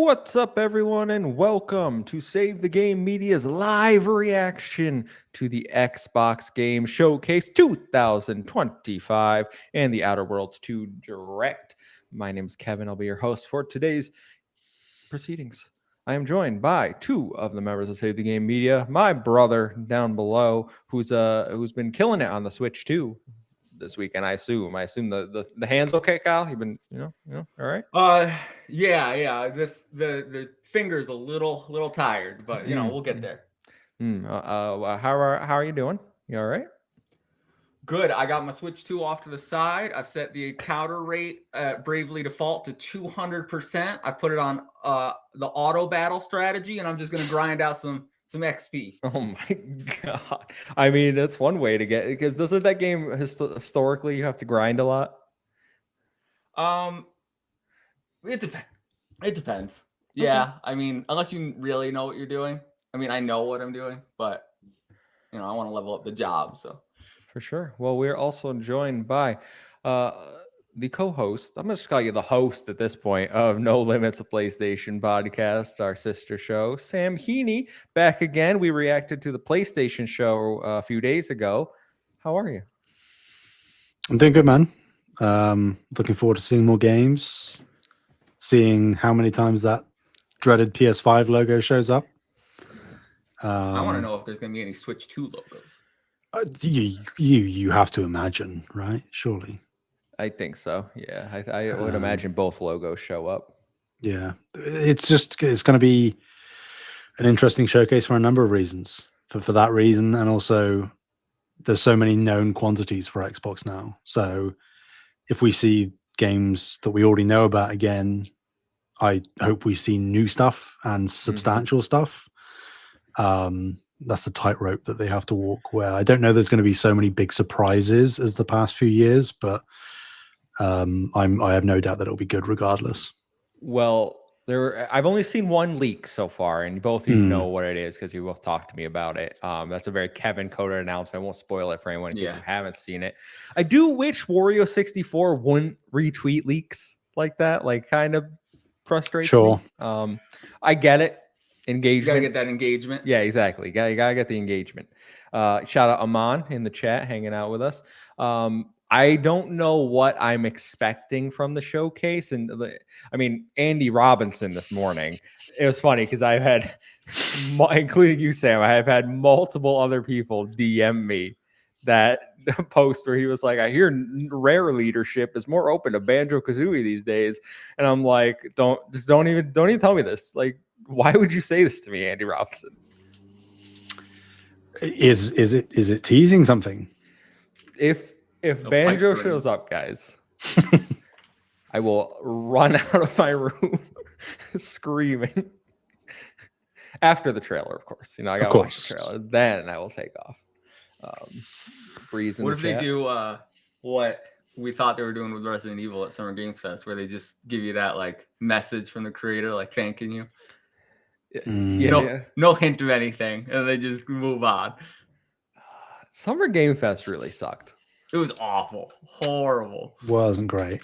What's up, everyone, and welcome to Save the Game Media's live reaction to the Xbox Game Showcase 2025 and the Outer Worlds 2 Direct. My name is Kevin. I'll be your host for today's proceedings. I am joined by two of the members of Save the Game Media. My brother down below, who's been killing it on the Switch too this weekend. I assume the hands okay, Kyle. You've been all right. Yeah. The finger's a little tired, but we'll get there. How are you doing? You all right? Good. I got my Switch 2 off to the side. I've set the counter rate at Bravely Default to 200%. I put it on the auto battle strategy, and I'm just gonna grind out some XP. Oh my god! I mean, that's one way to get it, because doesn't that game historically you have to grind a lot? It depends. Yeah, okay. I mean, unless you really know what you're doing. I mean, I know what I'm doing, but I want to level up the job. So for sure. Well, we're also joined by the co-host. I'm just call you the host at this point of No Limits, a PlayStation podcast, our sister show. Sam Heaney back again. We reacted to the PlayStation show a few days ago. How are you? I'm doing good, man. Looking forward to seeing more games, seeing how many times that dreaded PS5 logo shows up. I want to know if there's going to be any Switch 2 logos. You have to imagine, right? Surely. I think so. Yeah, I would imagine both logos show up. Yeah, it's going to be an interesting showcase for a number of reasons. For that reason, and also there's so many known quantities for Xbox now. So if we see games that we already know about again, I hope we see new stuff and substantial stuff. That's the tightrope that they have to walk, where I don't know there's going to be so many big surprises as the past few years, but I have no doubt that it'll be good regardless. Well, I've only seen one leak so far, and both of you know what it is because you both talked to me about it. That's a very Kevin coded announcement. I won't spoil it for anyone in case you haven't seen it. I do wish Wario64 wouldn't retweet leaks like that, like kind of frustrates me. I get it. Engagement. You gotta get that engagement. Yeah, exactly. You gotta get the engagement. Shout out Aman in the chat hanging out with us. I don't know what I'm expecting from the showcase. And I mean, Andy Robinson this morning, it was funny because I've had, including you, Sam, I have had multiple other people DM me that post where he was like, I hear Rare leadership is more open to Banjo-Kazooie these days. And I'm like, don't even tell me this. Like, why would you say this to me, Andy Robinson? Is it teasing something? If Banjo shows up, guys, I will run out of my room screaming. After the trailer, of course. I got to watch the trailer. Then I will take off. Breeze in what the if chat. They do what we thought they were doing with Resident Evil at Summer Games Fest, where they just give you that like message from the creator, like thanking you? No hint of anything, and they just move on. Summer Game Fest really sucked. It was awful, horrible. Wasn't great.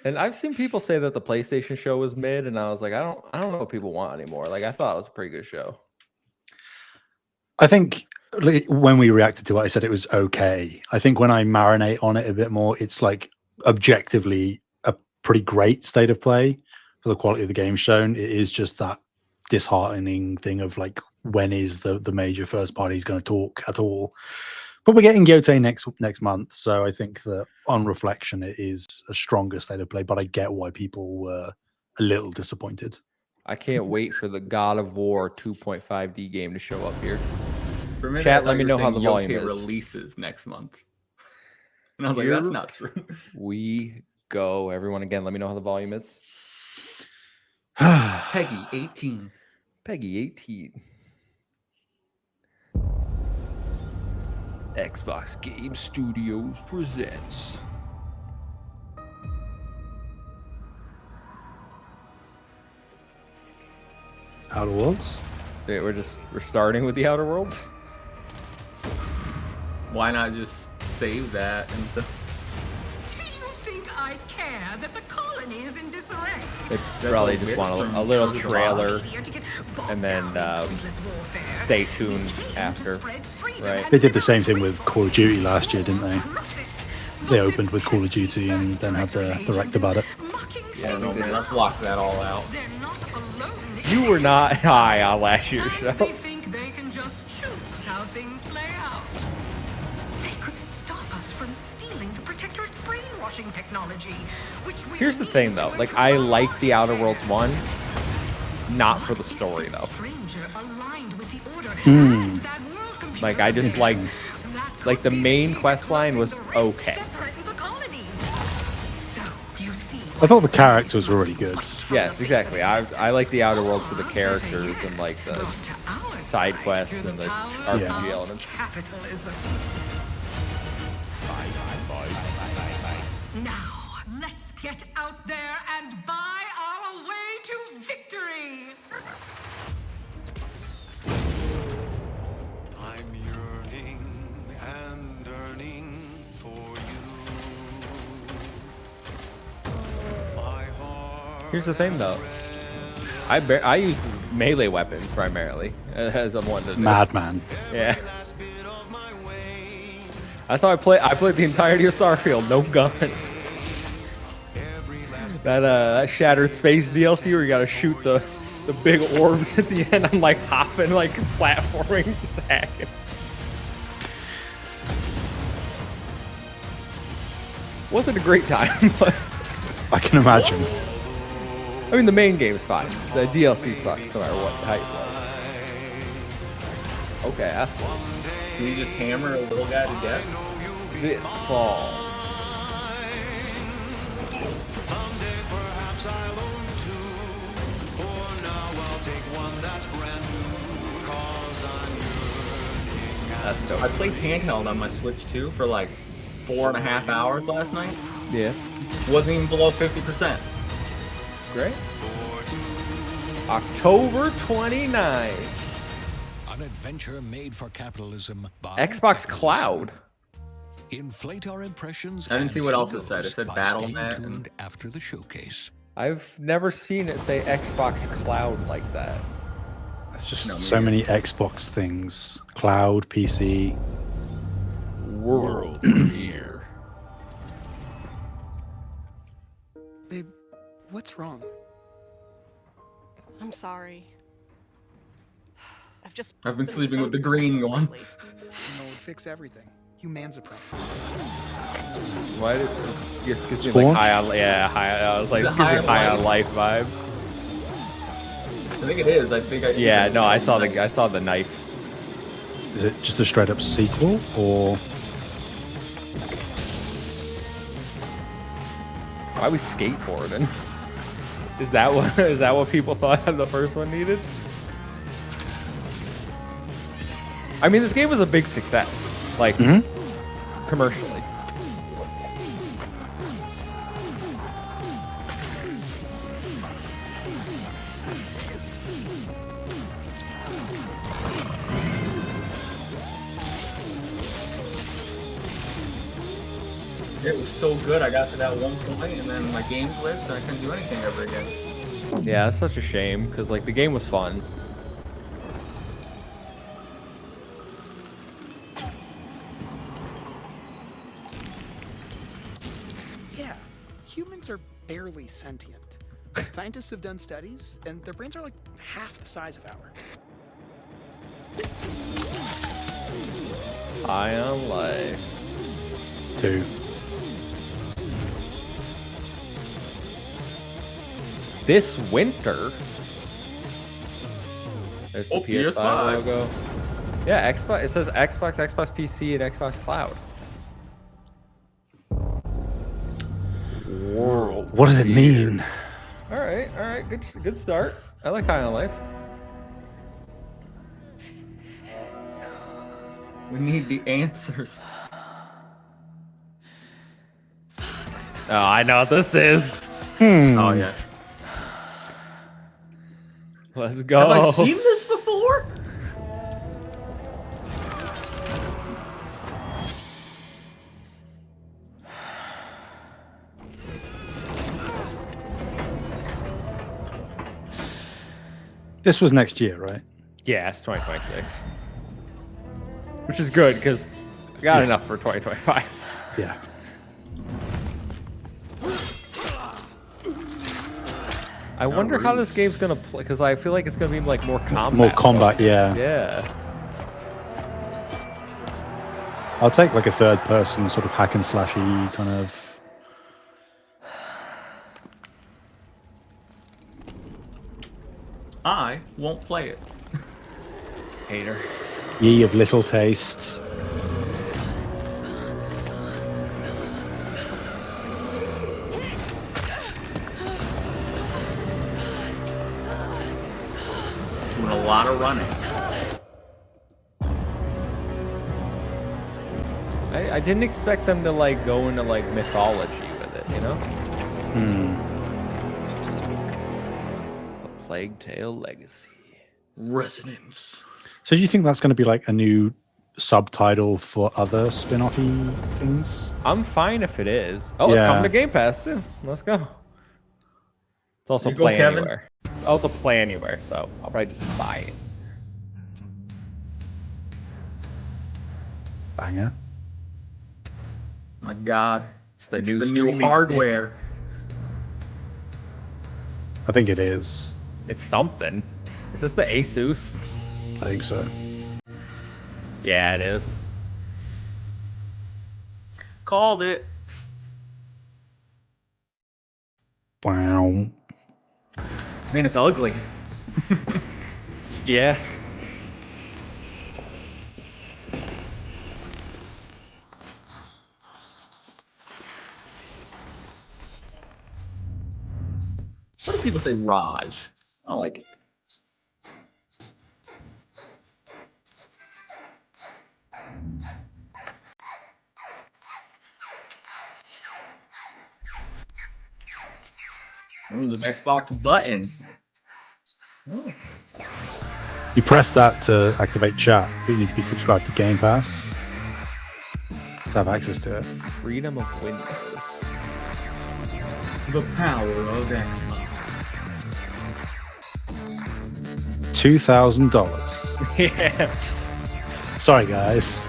And I've seen people say that the PlayStation show was mid, and I was like, I don't know what people want anymore. Like, I thought it was a pretty good show. I think when we reacted to it, I said it was okay. I think when I marinate on it a bit more, it's like objectively a pretty great state of play for the quality of the game shown. It is just that disheartening thing of like, when is the major first party going to talk at all? But we're getting Yote next month, so I think that on reflection, it is a stronger state of play. But I get why people were a little disappointed. I can't wait for the God of War 2.5D game to show up here. For a minute, chat, let me know how the volume is. Releases next month, and I was like, that's not true. We go, everyone. Again, let me know how the volume is. Peggy 18. Peggy 18. Xbox Game Studios presents Outer Worlds. We're starting with the Outer Worlds. Why not just save that? Do you think I care that the colony colony is in disarray. They probably just want a little trailer, and then stay tuned after. Right. They did the same thing with Call of Duty last year, didn't they? They opened with Call of Duty and then had the direct about it. Yeah, no, man, I've blocked that all out. You were not high on last year's show. They think they can just choose how things play out. They could stop us from stealing the Protectorate's brainwashing technology, which we Here's the need thing, to though. Like, improve I our like the Outer share. Worlds 1, not for the story, The though. stranger aligned with the order and that world computer Like, I just liked, that could like, the be main key to quest line closing was the rift okay. that threaten the colonies. So, you see I thought the characters were really good. Yes, exactly. I like the Outer Worlds for the characters and, like, the side quests and the RPG elements. Capitalism. Now, let's get out there and buy our way to victory. I'm yearning and yearning for you. My heart Here's the thing, though. I use melee weapons primarily as I'm one to do. Madman. Yeah. That's how I play. I played the entirety of Starfield, no gun. That Shattered Space DLC where you gotta shoot the big orbs at the end. I'm like hopping, like platforming, just hacking. Wasn't a great time, but I can imagine. I mean the main game's fine. The DLC sucks no matter what height it was. Okay, that's cool. Can you just hammer a little guy to death? This fall. someday perhaps I'll own two. For now I'll take one that's brand new. 'Cause I'm yearning. That's dope. I played handheld on my Switch 2 for like 4.5 hours last night. Yeah. Wasn't even below 50%. Great. October 29th. An adventure made for capitalism by Xbox Cloud. Inflate our impressions. I didn't see and what else it egos said. It said by Battle.net staying and- tuned after the showcase. I've never seen it say Xbox Cloud like that. There's just No, me so neither. many Xbox things. Cloud, PC. World premiere. Babe, what's wrong? I'm sorry. I've been sleeping with the green one. You know, it'd fix everything. Humansupreme. Why did it gives me Spawn? like high on I was like Is it gives me high on high on life? life vibes. I think it is. I think I. Yeah, no, I saw the knife. Is it just a straight up sequel or Why are we skateboarding? Is that what people thought the first one needed? I mean, this game was a big success, like commercially. It was so good. I got to that one point, and then my game glitched, and I couldn't do anything ever again. Yeah, it's such a shame because like the game was fun. Yeah, humans are barely sentient. Scientists have done studies, and their brains are like half the size of ours. High on life. 2? This winter. There's the Oh, PS5 PS5. logo. Yeah, Xbox. It says Xbox, Xbox PC, and Xbox Cloud. World. What does it mean? All right, good start. I like High on Life. We need the answers. Oh, I know what this is. Oh yeah. Let's go. Have I seen this before? This was next year, right? Yeah, it's 2026. Which is good because I got enough for 2025. Yeah. I wonder how this game's gonna play because I feel like it's gonna be like more combat. More combat, yeah. Yeah. I'll take like a third person sort of hack and slashy kind of. I won't play it. Hater. Ye of little taste. Doing a lot of running. I didn't expect them to like go into like mythology with it, you know? A Plague Tale Legacy. Resonance. So do you think that's going to be like a new subtitle for other spin-offy things? I'm fine if it is. Oh, it's Yeah. coming to Game Pass too. Let's go. It's also You go, Play Kevin. Anywhere. Also Play Anywhere, so I'll probably just buy it. Banger. My God. It's the It's new the new streaming hardware. I think it is. stick. It's something. Is this the Asus? I think so. Yeah, it is. Called it. Wow. Man, it's ugly. Yeah. What do people say, Raj? I like it. Ooh, the Xbox button. Ooh. You press that to activate chat, but you need to be subscribed to Game Pass to have access to it. Freedom of Windows. The power of Xbox. $2,000. Yeah. Sorry, guys.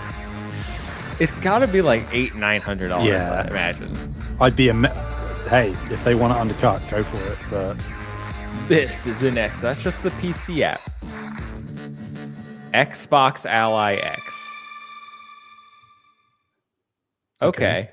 It's gotta be like $800-900, Yeah. I imagine. I'd be hey, if they want to undercut, go for it. But This is an X. That's just the PC app. Xbox Ally X. Okay.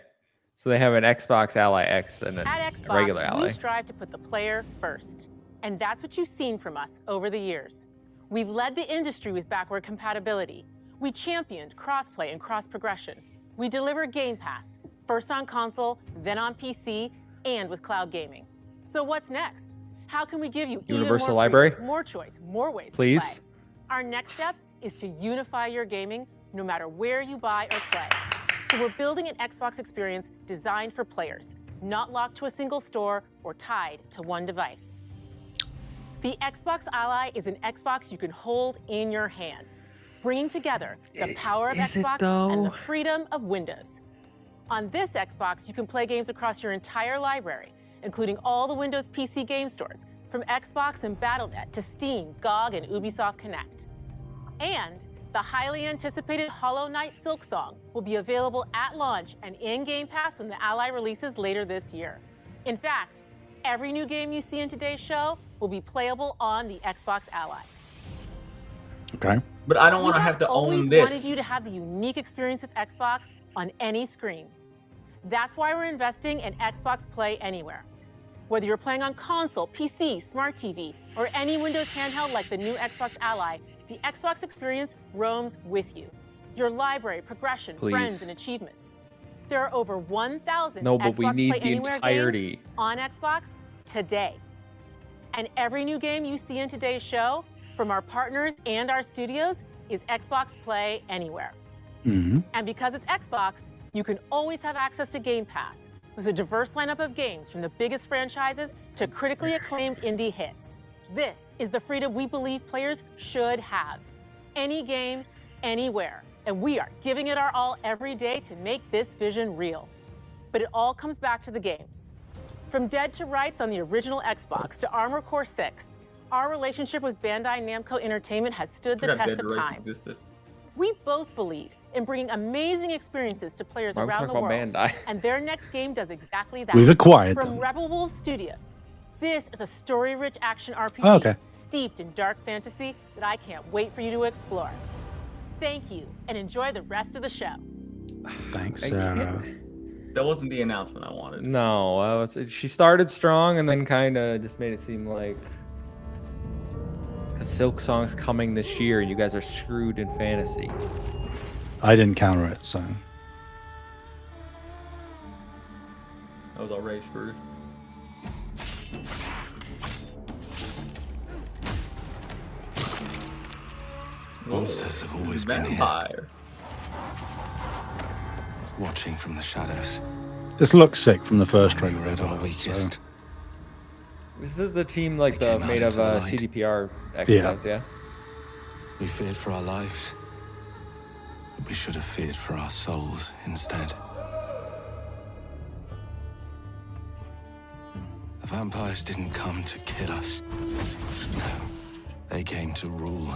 So they have an Xbox Ally X and then At a Xbox, regular we Ally. strive to put the player first. And that's what you've seen from us over the years. We've led the industry with backward compatibility. We championed crossplay and cross-progression. We deliver Game Pass, first on console, then on PC, and with cloud gaming. So what's next? How can we give you Universal even more Library? freedom, more choice, more ways Please? to play? Our next step is to unify your gaming no matter where you buy or play. So we're building an Xbox experience designed for players, not locked to a single store or tied to one device. The Xbox Ally is an Xbox you can hold in your hands, bringing together the power of Is it Xbox though? and the freedom of Windows. On this Xbox, you can play games across your entire library, including all the Windows PC game stores, from Xbox and Battle.net to Steam, GOG, and Ubisoft Connect. And the highly anticipated Hollow Knight Silksong will be available at launch and in Game Pass when the Ally releases later this year. In fact, every new game you see in today's show will be playable on the Xbox Ally. okay. But I don't want to We have to always own this. wanted you to have the unique experience of Xbox on any screen. That's why we're investing in Xbox Play Anywhere. Whether you're playing on console, PC, smart TV, or any Windows handheld like the new Xbox Ally, the Xbox experience roams with you. Your library, progression, Please. friends, and achievements. There are over 1,000 No, but we Xbox need Play the Anywhere entirety. games on Xbox today. And every new game you see in today's show, from our partners and our studios, is Xbox Play Anywhere. hmm And because it's Xbox, you can always have access to Game Pass with a diverse lineup of games from the biggest franchises to critically acclaimed indie hits. This is the freedom we believe players should have. Any game, anywhere. And we are giving it our all every day to make this vision real. But it all comes back to the games. From Dead to Rights on the original Xbox to Armored Core 6, Our relationship with Bandai Namco Entertainment has stood the Forgot test Dead of to Rights time. existed. We both believe in bringing amazing experiences to players Why are we around the talking world. about Bandai? And their next game does exactly that. We've acquired From them. Rebel Wolf Studio. This is a story-rich action RPG Oh, okay. steeped in dark fantasy that I can't wait for you to explore. Thank you, and enjoy the rest of the show. Thanks, I Sarah. can't- That wasn't the announcement I wanted. No, she started strong and then kind of just made it seem like a Silk Song's coming this year and you guys are screwed in fantasy. I didn't counter it, so I was already screwed. Monsters have always been here, Vampire. watching from the shadows. this looks sick from the first We trailer. were at our so- weakest. This is the team like They the came out made of into the light. CDPR exercise, yeah. We feared for our lives. But we should have feared for our souls instead. The vampires didn't come to kill us. No, they came to rule,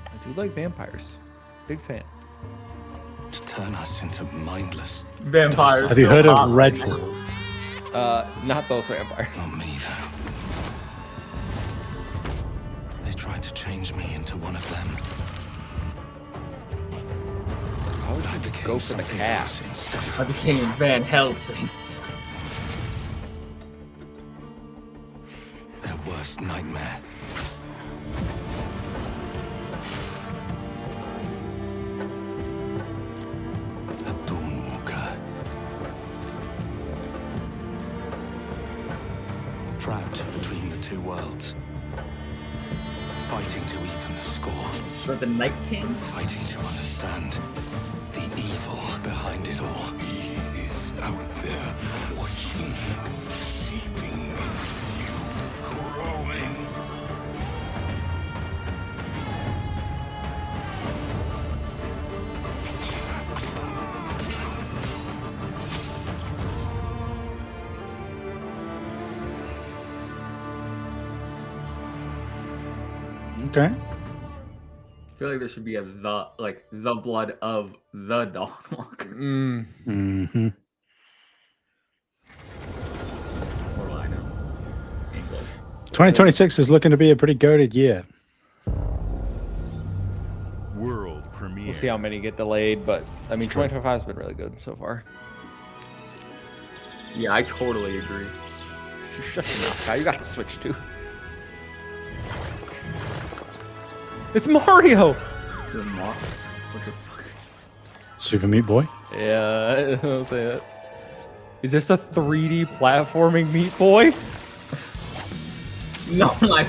I do like vampires. Big fan. to turn us into mindless. Vampires. Have you so heard of hot. Redfall? Not those vampires. Not me, though. They tried to change me into one of them. Why would But I you became go for the something cat? else instead. I became Van Helsing. Their worst nightmare. A Dawnwalker. Trapped between the two worlds. Fighting to even the score. For the Night King. Fighting to understand the evil behind it all. He is out there watching, seeping into you, growing. Okay. I feel like there should be a the blood of the Dawnwalker. Mm-hmm. What do I know? English. 2026 is looking to be a pretty goated year. World premiere. We'll see how many get delayed, but I mean, 2025 has been really good so far. Yeah, I totally agree. Shut your mouth, Kyle. You got the Switch too. It's Mario. The moth. What the fuck? Super Meat Boy. Yeah, I'll say that. Is this a 3D platforming Meat Boy? No, like,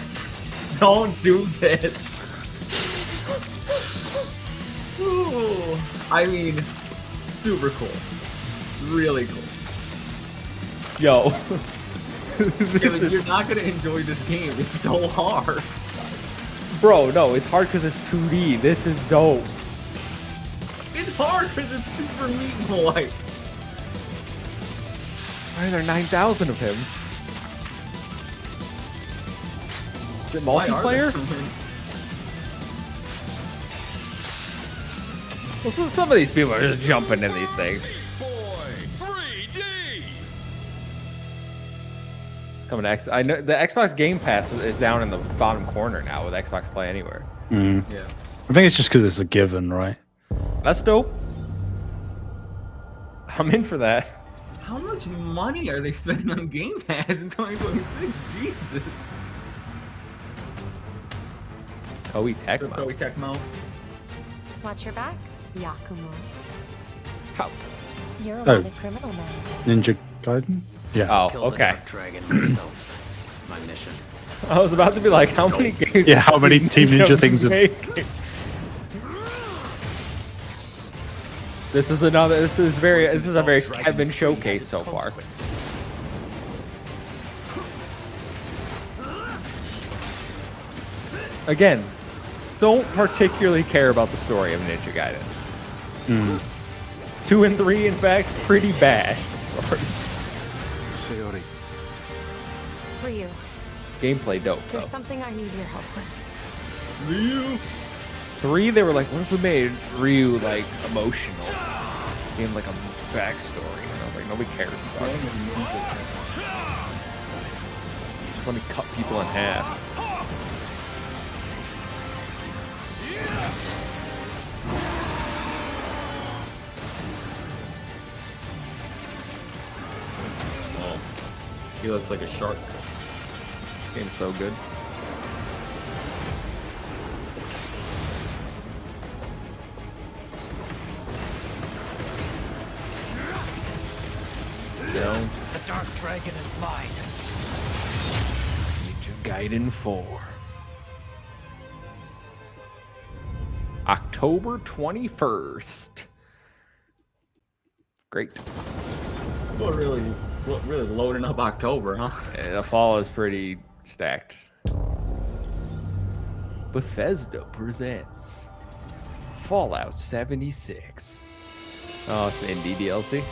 don't do this. Ooh, I mean, super cool. Really cool. Yo. Yeah, This but is, you're not gonna enjoy this game. It's so hard. bro, no, it's hard because it's 2D. This is dope. It's hard because it's Super Meat Boy. Why are there 9,000 of him? Is it Why are there multiplayer? so many? Well, some of these people are just jumping in these things. It's coming to X. I know the Xbox Game Pass is down in the bottom corner now with Xbox Play Anywhere. Mm. Yeah. I think it's just because it's a given, right? That's dope. I'm in for that. How much money are they spending on Game Pass in 2026? Jesus. Koei Tecmo. Koei Tecmo. Watch your back, Yakumo. How? You're a Oh. wanted criminal now. Ninja Gaiden? Yeah. Oh, okay. Dragon myself. It's my mission. I was about to be like, how many games? Yeah, how many is Team Ninja things have- making? This is another. This is a very Kevin showcase so far. Again, don't particularly care about the story of Ninja Gaiden. Mm. 2 and 3, in fact, pretty bad. Ryu, Gameplay dope though. There's something I need your help with. Ryu. 3, they were like, what if we made Ryu like emotional? Gave him like a backstory. And I was like, nobody cares about it. Just let me cut people in half. Oh, he looks like a shark. This game's so good. Down. The Dark Dragon is mine. Gaiden 4. October 21st. Great. What really loading up October, huh? Yeah, the fall is pretty stacked. Bethesda presents Fallout 76. Oh, it's indie DLC.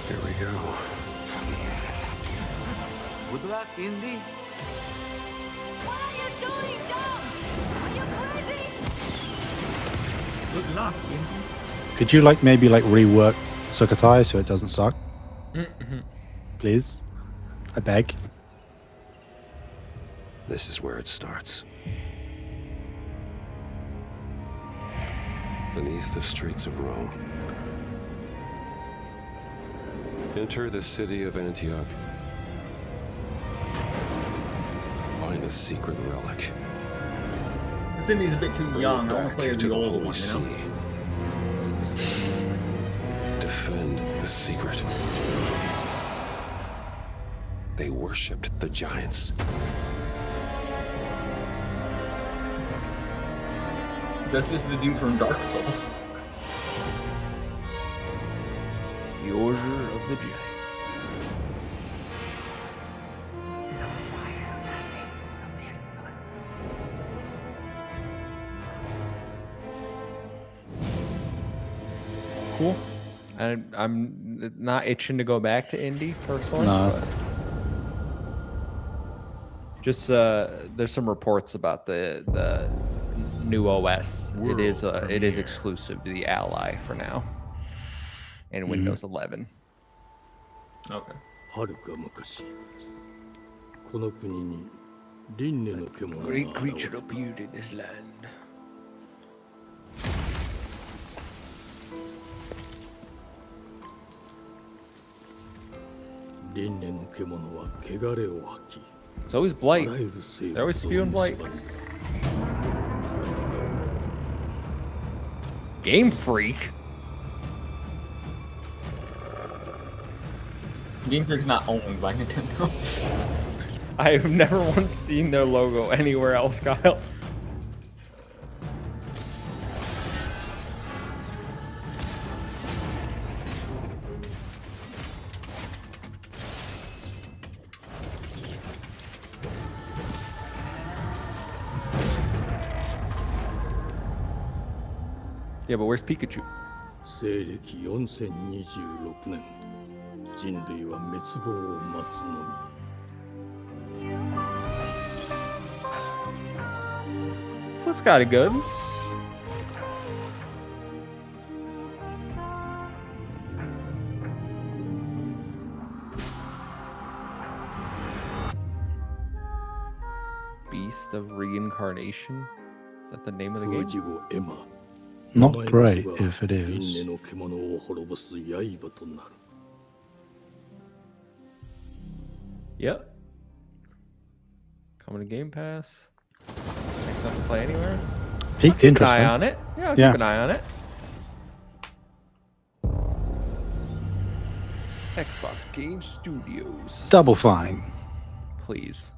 Here we go. Good luck, Indy. What are you doing, Jones? Are you crazy? Good luck, Indy. Could you maybe rework Sukhothai so it doesn't suck? Please, I beg. This is where it starts. Beneath the streets of Rome. Enter the city of Antioch. Find a secret relic. Cindy's a bit too young. I want to Back play as to the old Holy one, you know? See. Defend the secret. They worshipped the giants. This is the dude from Dark Souls. The Order of the Giants. Cool. I'm not itching to go back to indie personally. No. But just there's some reports about the new OS. It is exclusive to the Ally for now, and Windows 11. Okay. はるか昔この国に輪廻の獣が Great 現れ creature appeared in this land. 輪廻の獣は汚れを吐き It's always blight. あらゆる生 They're always 物を spewing blight. 蝕み Game Freak. Game Freak's not owned by Nintendo. I have never once seen their logo anywhere else, Kyle. Yeah, but where's Pikachu? 西暦4026年人類は滅亡を待つのみ This looks kind of good. Beast of Reincarnation? Is that the name of the game? 封じ子エマ Not お前 great の血は if it 輪 is. 廻の獣を滅ぼす刃となる Yep. Coming to Game Pass. Next up to play anywhere. Peaked Keep an interesting. eye on it. Yeah, I'll Yeah. keep an eye on it. Xbox Game Studios. Double Fine. Please.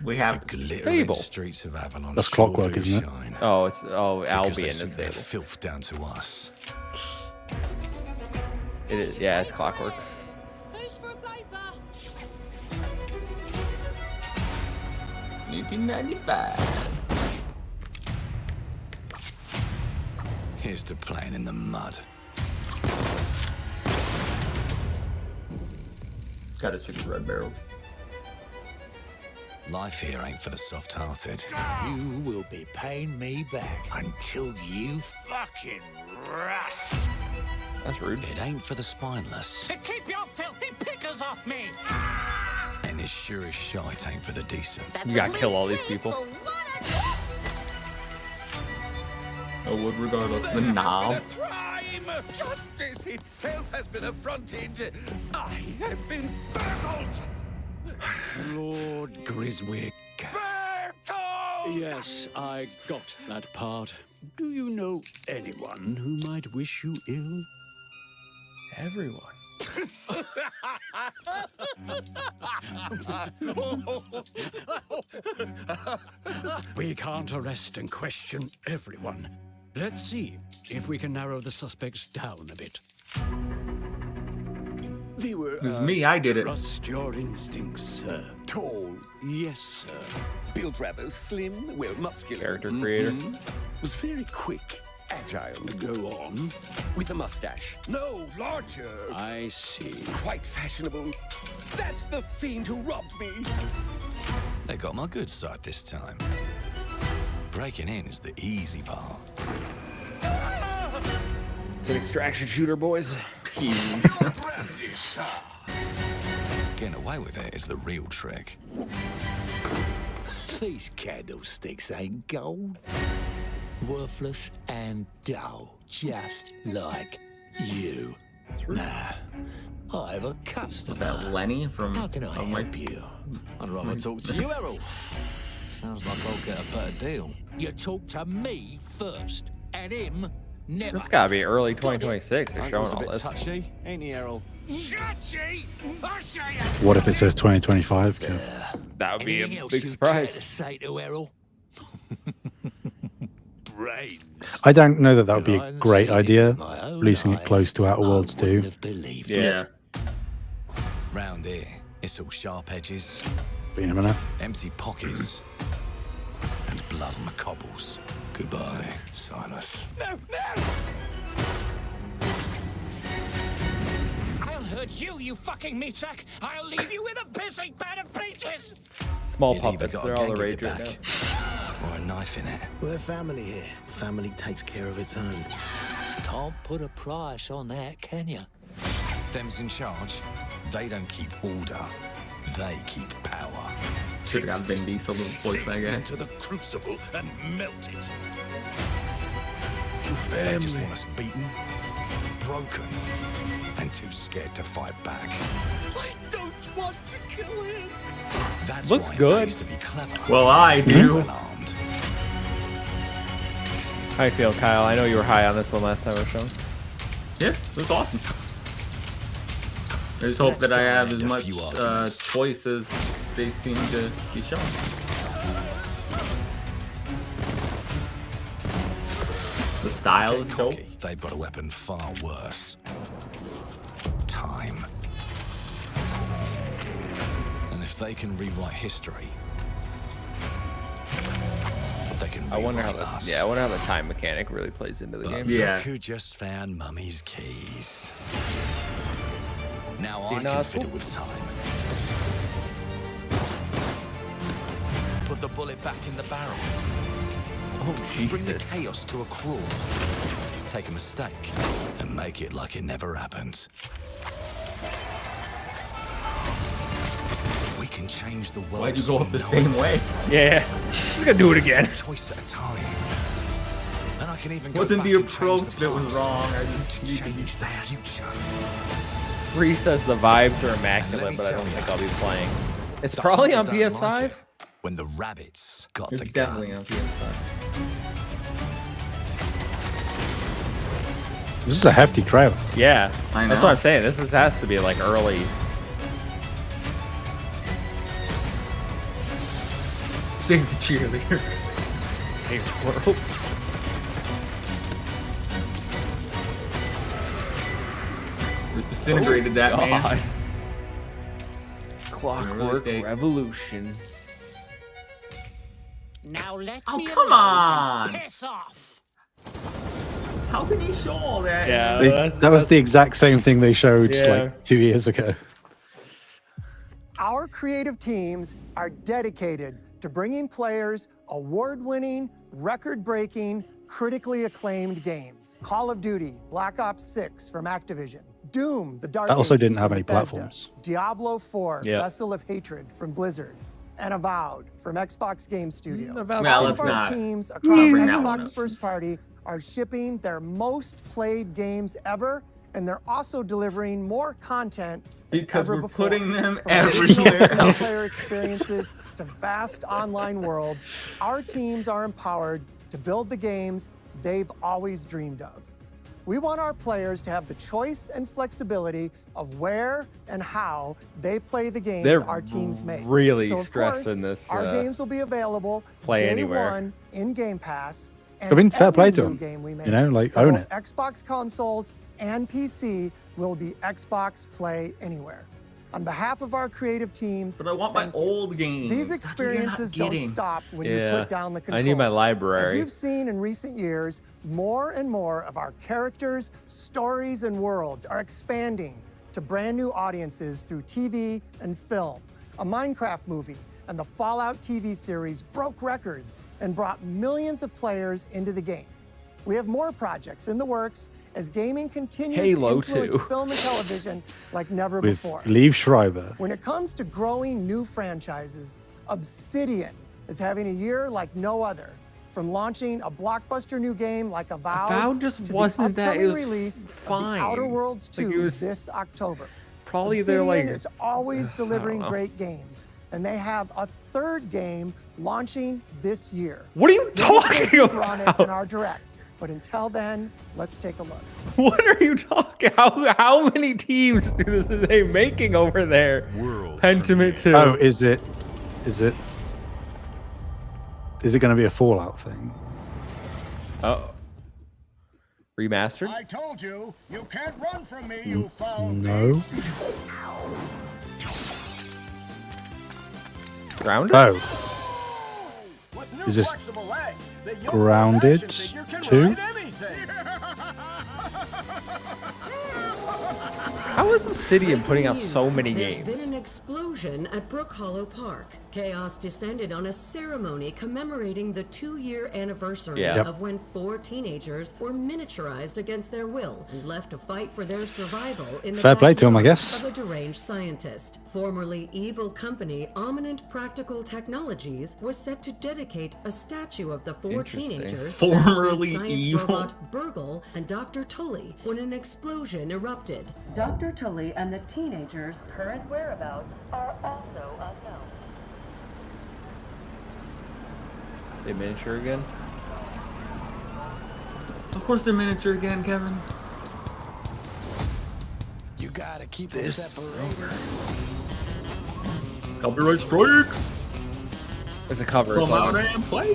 We have Fable. Streets of Avalon That's sure Clockwork, do isn't it? shine, Oh, because Albion they is sink their Fable. filth down to us. It is, yeah, it's Clockwork. 1995. Here's to playing in the mud. Gotta check the red barrels. Life here ain't for the soft-hearted. You will be paying me back until you fucking rust. That's rude. It ain't for the spineless. Keep your filthy pickers off me. And it sure as shite ain't for the decent. You gotta kill all these people. Oh, would regardless. The knob. Crime! Justice itself has been affronted. I have been burgled. Lord Griswick. Bertolt! Yes, I got that part. Do you know anyone who might wish you ill? Everyone. We can't arrest and question everyone. Let's see if we can narrow the suspects down a bit. They were, It was me. I did it. trust your instincts, sir. Tall, yes, sir. Built rather slim, well muscular. Character creator. Was very quick, agile. Go on. With a mustache. No, larger. I see. Quite fashionable. That's the fiend who robbed me. They got my good side this time. Breaking in is the easy part. It's an extraction shooter, boys. Getting away with it is the real trick. These candlesticks ain't gold. Worthless and dull, just like you. Nah, I have a customer. Was that Lenny from? How can I oh, my- help you? I'd rather talk to you, Errol. Sounds like I'll get a better deal. You talk to me first, and him never. This gotta be early 2026. They're showing all this. touchy, ain't he, Errol? Touchy? I say it. What if it says 2025? Kev? That would be a Anything else big you care to surprise. say to Errol? Brains. I don't know that would be I a hadn't great seen it idea, with my own releasing it eyes, close to Outer I Worlds 2. wouldn't have believed it. Yeah. Round here, it's all sharp edges, But you never know. empty pockets, and blood on the cobbles. Goodbye, Silas. No, no! I'll hurt you, you fucking meatsack! I'll leave you with a pissing bed of peaches! Small You'd either puppets. got a They're all the gang rage at right your now. back, or a knife in it. We're family here. Family takes care of its own. Can't put a price on that, can you? Them's in charge. They don't keep order. They keep power. Should have got Vin Diesel to voice that guy. Into the crucible and melt it. They just want us beaten, broken, and too scared to fight back. I don't want to kill him. That's Looks why it good. pays to be clever. Well, I do. Well armed. How you feel, Kyle? I know you were high on this one last time we were showing. Yeah, it was awesome. I just hope that I have as a much few arguments. choice as they seem to be showing. The style is dope. Cocky. They've got a weapon far worse. Time. And if they can rewrite history, they can I wonder how rewrite the us. I wonder how the time mechanic really plays into the But game. Yeah. look who just found Mummy's keys. Now See, I no, can that's fiddle cool. with time. Put the bullet back in the barrel. Oh Bring the Jesus! chaos to a crawl. Take a mistake and make it like it never happened. We can change the world. Why'd you as go we up the know same it. way? Yeah, he's gonna do it again. One choice at a time. And I can even go Wasn't back the and change approach the that was past wrong? I just to need to be change the future. Bree says the vibes are And let immaculate, me but I tell don't you, think I'll be playing. It's the probably on hunger don't like PS5. it when the rabbits got It's the definitely gun. on PS5. This is a hefty trailer. Yeah, I that's know. what I'm saying. This has to be like early. Save the cheerleader. Save the world. Just disintegrated that God. man. Clockwork Really Revolution. Now let Oh, me come alone. on. Piss off. How can you show all that? Yeah, That was the exact same thing they showed Yeah. like 2 years ago. Our creative teams are dedicated to bringing players award-winning, record-breaking, critically acclaimed games. Call of Duty, Black Ops 6 from Activision, Doom, The Dark That also Ages didn't have from any Bethesda, platforms. Diablo 4, Yep. Vessel of Hatred from Blizzard, and Avowed from Xbox Game Studios. Avowed Well, All let's of our not teams across bring that one Xbox up. First Party are shipping their most played games ever, and they're also delivering more content than Because ever we're before. putting them From original everywhere. single-player experiences to vast online worlds, our teams are empowered to build the games they've always dreamed of. We want our players to have the choice and flexibility of where and how they play the games They're our teams make. really So, of stressing course, this, Our games will be available play day anywhere. one in Game Pass. I mean, fair play to every them. new game we make You know, like, for own both it. Xbox consoles and PC will be Xbox Play Anywhere. On behalf of our creative teams, But I want my thank you. old games. These That's what you're not experiences don't getting. stop when you Yeah. put down the I controller. need my As library. you've seen in recent years, more and more of our characters, stories, and worlds are expanding to brand new audiences through TV and film. A Minecraft movie and the Fallout TV series broke records and brought millions of players into the game. We have more projects in the works as gaming continues Halo to influence 2. film and television like never With before. Liev Schreiber. When it comes to growing new franchises, Obsidian is having a year like no other. From launching a blockbuster new game like Avowed, Avowed just to wasn't the that- it upcoming was release fine. of The Outer Worlds 2 Like, it was this October. Probably Obsidian they're like is always delivering know. great games, and they have a third game launching this year. What are you We'll talking keep on it in about? our direct. But until then, let's take a look. What are you talking? How many teams are they making over there? World Pentiment 2. Oh, is it going to be a Fallout thing? Oh. Remastered? I told you, you can't run from me, you foul No. beast. Grounded? Oh, With new Is this flexible legs, the young Grounded action figure can 2? ride anything. How is Obsidian putting out so many There's games? been an explosion at Brook Hollow Park. Chaos descended on a ceremony commemorating the 2-year anniversary Yeah. Yep. of when 4 teenagers were miniaturized against their will and left to fight for their survival in the Fair play to 'em, I backyard guess. of a deranged scientist. Formerly evil company Ominent Practical Technologies was set to dedicate a statue of the 4 Interesting. teenagers, Formerly last science evil. robot Burgle and Dr. Tully when an explosion erupted. Dr. Tully and the teenagers' current whereabouts are also unknown. They miniature again? Of course they're miniature again, Kevin. You gotta keep them separated. Copyright strike. It's a cover. Come it's out like- and play.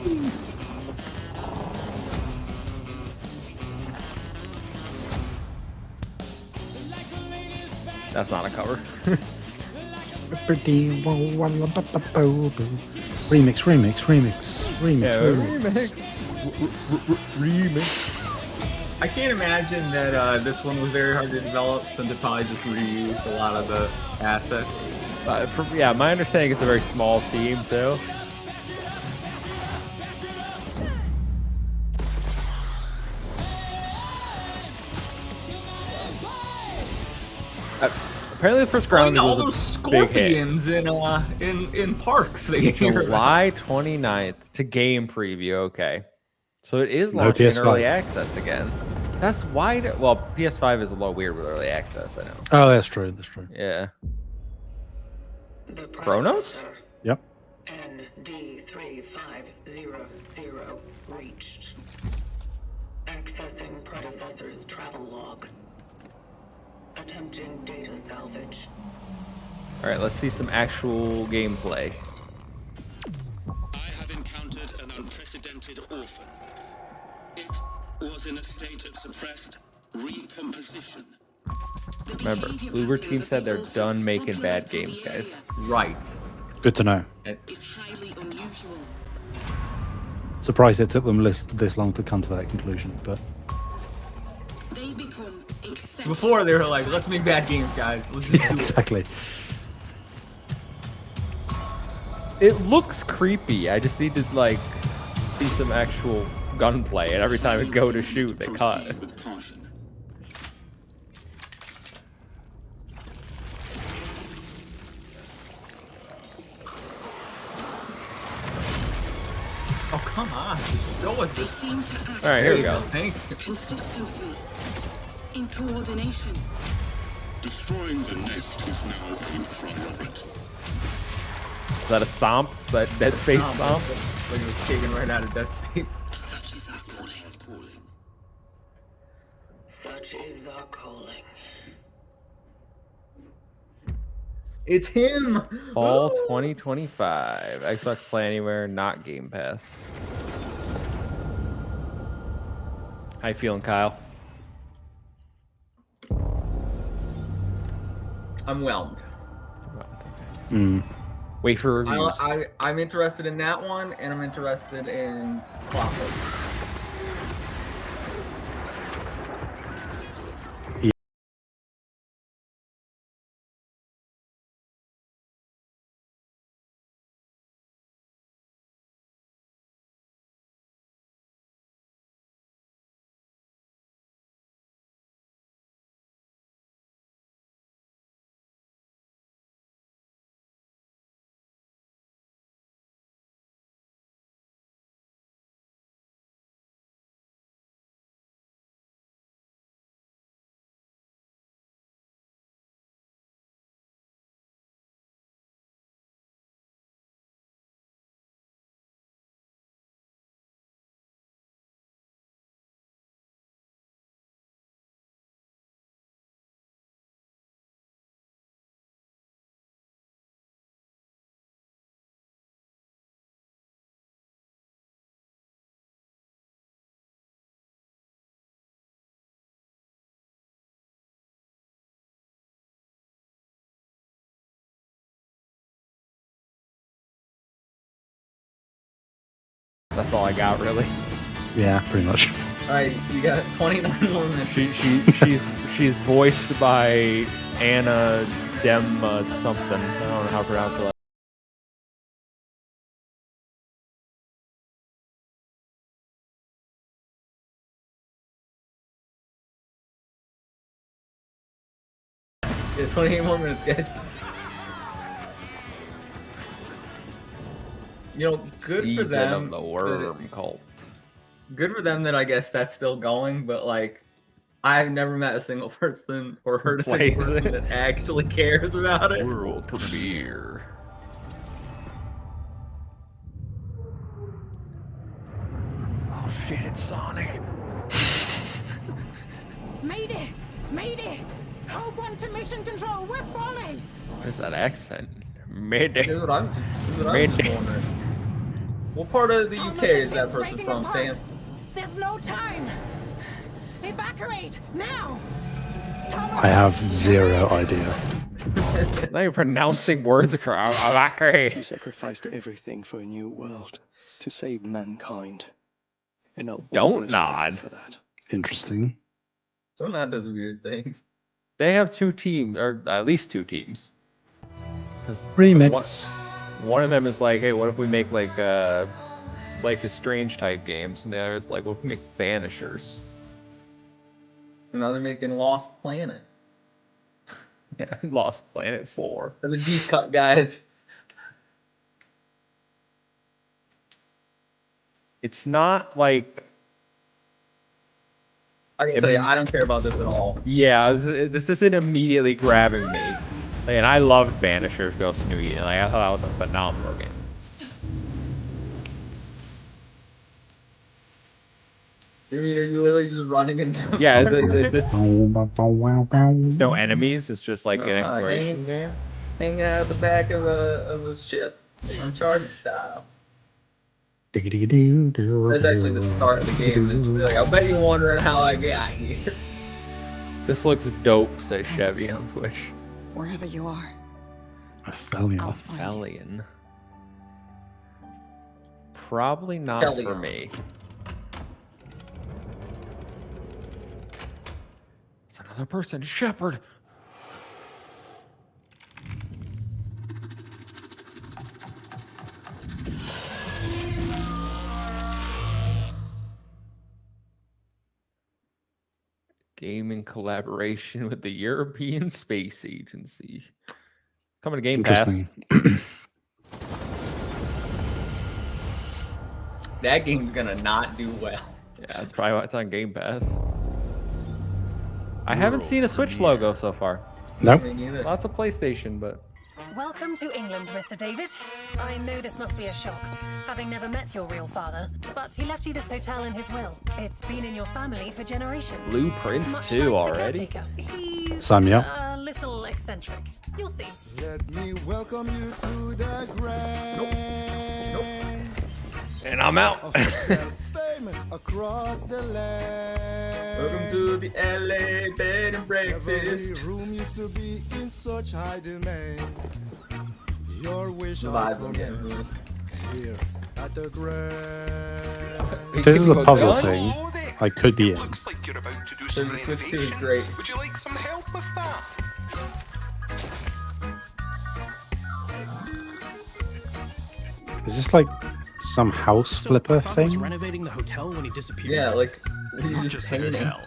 That's not a cover. Remix. Yeah, I can't imagine that this one was very hard to develop, since they probably just reused a lot of the assets. Yeah, my understanding it's a very small team too. Apparently, the first round all was those a big hit. scorpions in parks. They July 29th to game preview. Okay, so it is No launching in PS5. early access again. That's why. Well, PS5 is a little weird with early access. I know. Oh, that's true. That's true. Yeah. Chronos? Yep. ND3500 reached. Accessing predecessor's travel log. Attempting data salvage. All right, let's see some actual gameplay. I have encountered an unprecedented orphan. It was in a state of suppressed recomposition. Remember, Bloober Team said they're done making bad games, guys. Right. Good to know. It's highly unusual. Surprised it took them this long to come to that conclusion, but Before they were like, let's make bad games, guys. Let's just do it. Exactly. It looks creepy. I just need to like see some actual gunplay, and every time I go to shoot, they cut. Oh, come on. Show us this. All right, here we go. Thank you. Consistently. In coordination. Destroying the nest is now a priority. Is that a stomp? Is that Dead Space stomp? Like it was taken right out of Dead Space. Such is our calling. Such is our calling. It's him. Fall 2025. Xbox Play Anywhere, not Game Pass. How you feeling, Kyle? I'm whelmed. Wait for reviews. I'm interested in that one, and I'm interested in Clockwork. That's all I got, really. Yeah, pretty much. All right, you got 29 more minutes. She's voiced by Anna Dem something. I don't know how to pronounce her. Yeah, 28 more minutes, guys. You know, good for Season them. of the Worm Cult. Good for them that I guess that's still going, but like, I've never met a single person or heard a single Plays person it. that actually cares about it. World premiere. Oh shit, it's Sonic. Mayday! Mayday! Code 1 to mission control, we're falling! What is that accent? Mayday. This is what I was just Mayday. wondering. What part of the Thomas, UK is the that ship's person breaking from, apart. Sam? There's no time! Evacuate! Now! I have zero idea. Now you're pronouncing words across. You sacrificed everything for a new world to save mankind. And I'll Don't always nod. remember that. Interesting. Donut does weird things. They have two teams, or at least two teams. 'Cause Remix. One of them is like, hey, what if we make like Life is Strange type games, and the other is like, what if we make Vanishers? And now they're making Lost Planet. Yeah, Lost Planet 4. That's a deep cut, guys. It's not like. I can tell you, I don't care about this at all. Yeah, this isn't immediately grabbing me. Like, and I loved Vanishers Ghost of New Eden. Like, I thought that was a phenomenal game. Are you literally just running into? Yeah, is this no enemies? It's just like an exploration game. Hanging out at the back of a ship, Uncharted style. That's actually the start of the game. It's really, I bet you're wondering how I got here. This looks dope, says Chevy on Twitch. Wherever you are. Aphelion. Probably not for Aphelion. me. It's an Another person, Shepard. Game in collaboration with the European Space Agency. Coming to Game Pass. That game's gonna not do well. Yeah, that's probably why it's on Game Pass. I haven't seen a Switch logo so far. Nope. Lots of PlayStation, but Welcome to England, Mr. David. I know this must be a shock, having never met your real father, but he left you this hotel in his will. It's been in your family for generations. Blueprints Much too like the already. caretaker. He's Sign me up. a little eccentric. You'll see. Let me welcome you to the grand. And I'm out. Famous across the land. Welcome to the LA bed and breakfast. Every room used to be in such high demand. Your wish I come here at the grand. This is a puzzle thing. I could be in. Looks like you're about to do So some the Switch 2 is renovations. great. Would you like some help with that? Is this like some house flipper Father was thing? renovating the hotel when he disappeared. Yeah, like Not you just just the painting. hotel.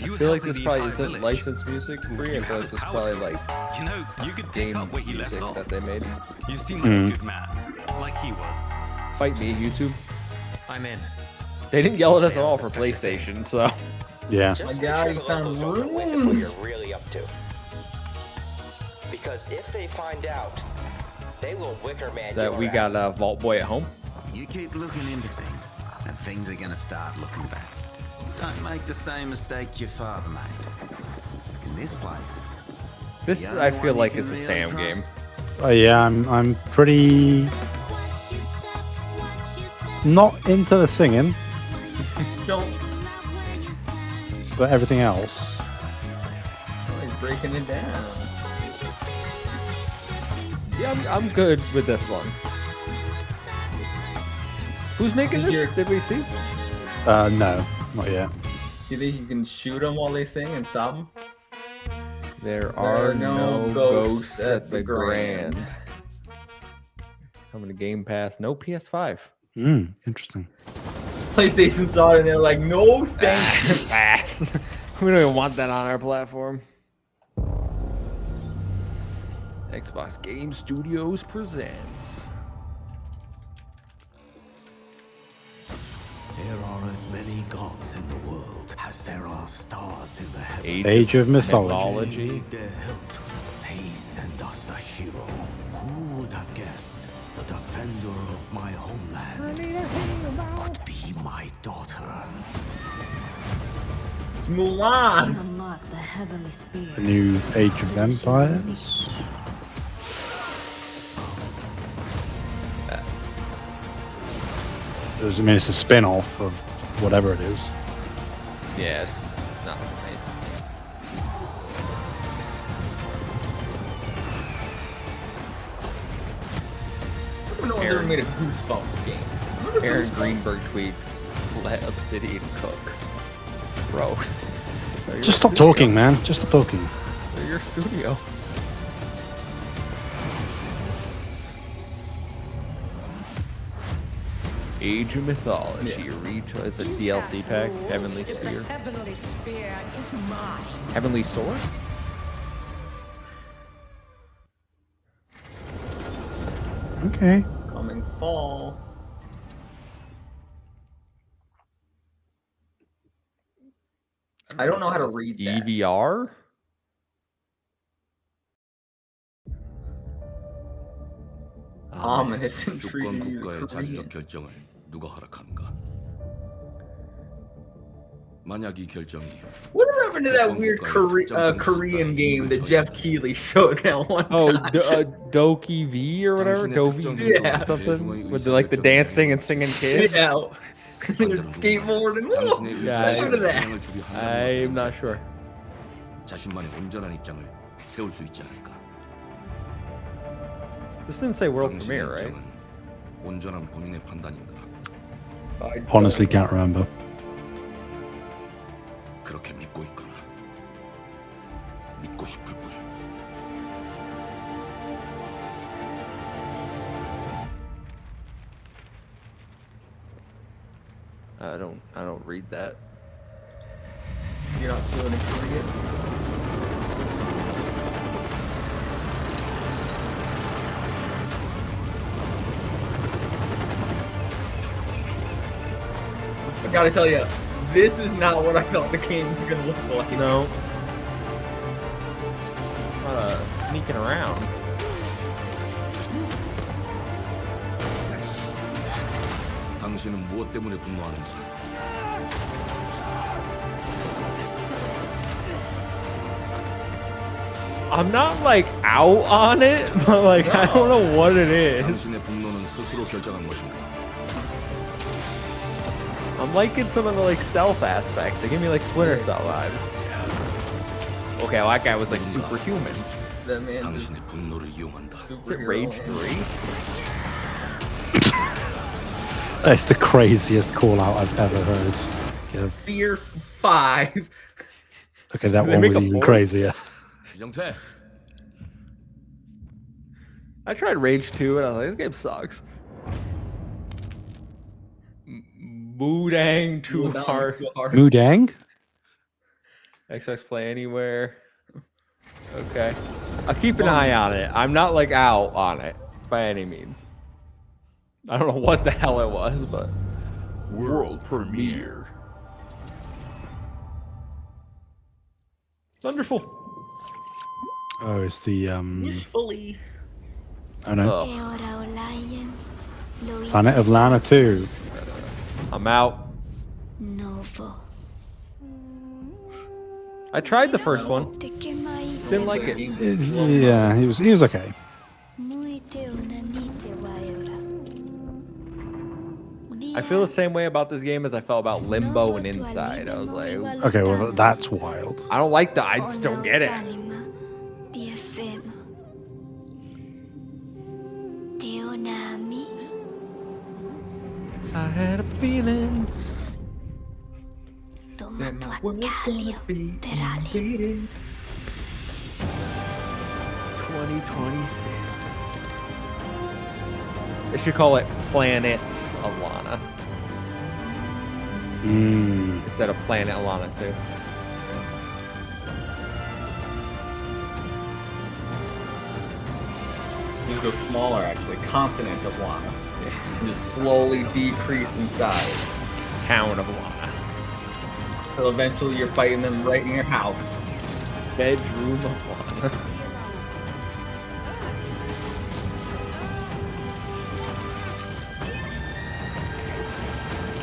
I feel like this probably isn't licensed music free. I feel like this is probably like You know, you could pick game up where he left music off. that they made. You seem like a good man, like he was. Fight me, YouTube. I'm in. They didn't yell at us at all for PlayStation, so. Yeah. My God, you sound what rude. you're really up to. Because if they find out, they will Wicker Man That we got a Vault Boy at home. You keep looking into things, and things are gonna start looking back. Don't make the same mistake your father made. In this place. This the I only feel one like you is can a really Sam trust- game. Yeah, I'm pretty not into the singing, Don't but everything else. like breaking it down. Yeah, I'm good with this one. Who's making You're- this? Did we see? No, not yet. You think you can shoot them while they sing and stop them? There are no ghosts at the Grand. Coming to Game Pass. No PS5. Interesting. PlayStation saw it and they're like, no thanks. Pass. We don't even want that on our platform. Xbox Game Studios presents. There are as many gods in the world as there are stars in the heavens. Age of Mythology. They need their help. They send us a hero. Who would have guessed the defender of my homeland could be my daughter? Mulan. Unlock the heavenly spear. The new Age of Empires. I mean, it's a spin-off of whatever it is. Yeah, it's not right. No one's ever made a Goosebumps game. Remember Aaron Goosebumps? Greenberg tweets, "Let Obsidian cook." Bro, they're your Just stop studio. talking, man. Just stop talking. They're your studio. Age of Mythology. It's a DLC pack. Heavenly Spear. Heavenly spear is mine. Heavenly Sword? Okay. Coming fall. I don't know how to read that. EVR? Ominous and 주권 intriguing. 국가의 자주적 Korean. 결정을 누가 허락하는가? 만약 이 결정이 Whatever happened to that weird Korean game that Jeff Keighley showed that one Oh, time? Doki V or whatever? Dovi Yeah. something? With the, like the dancing and singing kids? Yeah. Skateboarding. Whoa. Yeah, What happened to that? I'm not sure. 자신만의 온전한 입장을 세울 수 있지 않을까? This didn't say world 당신의 premiere, right? 입장은 온전한 본인의 판단인가? Honestly, can't remember. 그렇게 믿고 있거나 듣고 싶을 뿐. I don't read that. You're not feeling it. I gotta tell you, this is not what I thought the game was gonna look like. No. Sneaking around. 당신은 무엇 때문에 분노하는지. I'm not like out on it, but like I don't know what it is. 당신의 분노는 스스로 결정한 것인가? I'm liking some of the like stealth aspects. They give me like Splinter Cell vibes. Okay, well, that guy was like superhuman. That man 당신의 분노를 이용한다. Is it Rage 3? That's the craziest call out I've ever heard. Yeah. Fear 5. Okay, that They one make was a even fourth? crazier. 영태. I tried Rage 2 and I was like, this game sucks. Moodang too hard. Moodang? XX Play Anywhere. Okay. I'll keep an eye on it. I'm not like out on it by any means. I don't know what the hell it was, but world premiere. Wonderful. Oh, it's the Wishfully. I don't know. Ugh. Planet of Lana 2. I'm out. Novo. I tried the first one. Didn't like it. Yeah, he was okay. I feel the same way about this game as I felt about Limbo and Inside. I was like, Okay, well that's wild. I don't like that. I just don't get it. I had a feeling that my world's gonna be invaded. 2026. They should call it Planets of Lana instead of Planet of Lana 2. You go smaller, actually. Continent of Lana. Just slowly decrease in size. Town of Lana. Till eventually you're fighting them right in your house. Bedroom of Lana.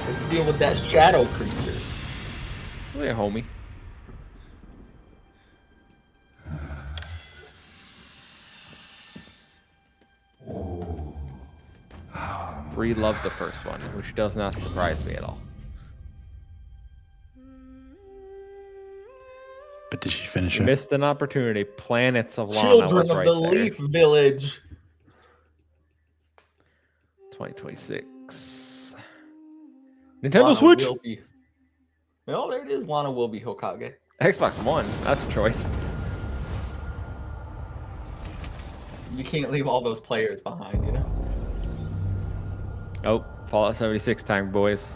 Let's deal with that shadow creature. Hey, homie. Bree loved the first one, which does not surprise me at all. But did she finish You it? missed an opportunity. Planets of Lana Children was of right the there. Leaf Village. 2026. Nintendo Lana Switch. will be- Oh, there it is. Lana will be Hokage. Xbox One. That's a choice. You can't leave all those players behind, you know? Oh, Fallout 76 time, boys.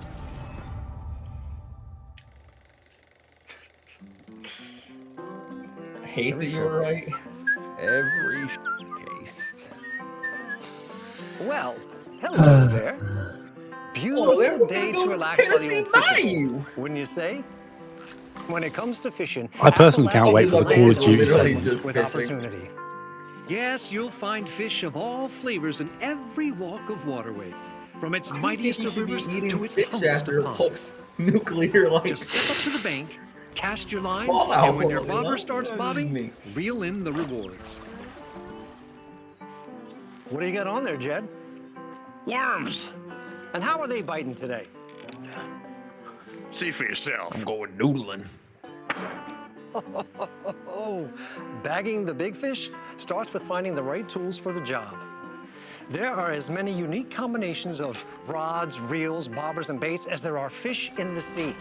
I hate that you were right. Every case. Well, hello there. Beautiful there we day go to to relax on the Tennessee old fishing Bayou. pole, wouldn't you say? When it comes to fishing, I personally can't wait for the Call of Duty literally segment. just with fishing. opportunity. Yes, you'll find fish of all flavors in every walk of waterway. From its I don't mightiest think of you should be rivers eating to its fish humblest after of a ponds. nuclear like Just step up to the bank, cast your line, Fallout and when your Boy, you know? bobber starts That is bobbing, me. reel in the rewards. What do you got on there, Jed? Worms! And how are they biting today? See for yourself. I'm going noodling. Bagging the big fish starts with finding the right tools for the job. There are as many unique combinations of rods, reels, bobbers, and baits as there are fish in the sea.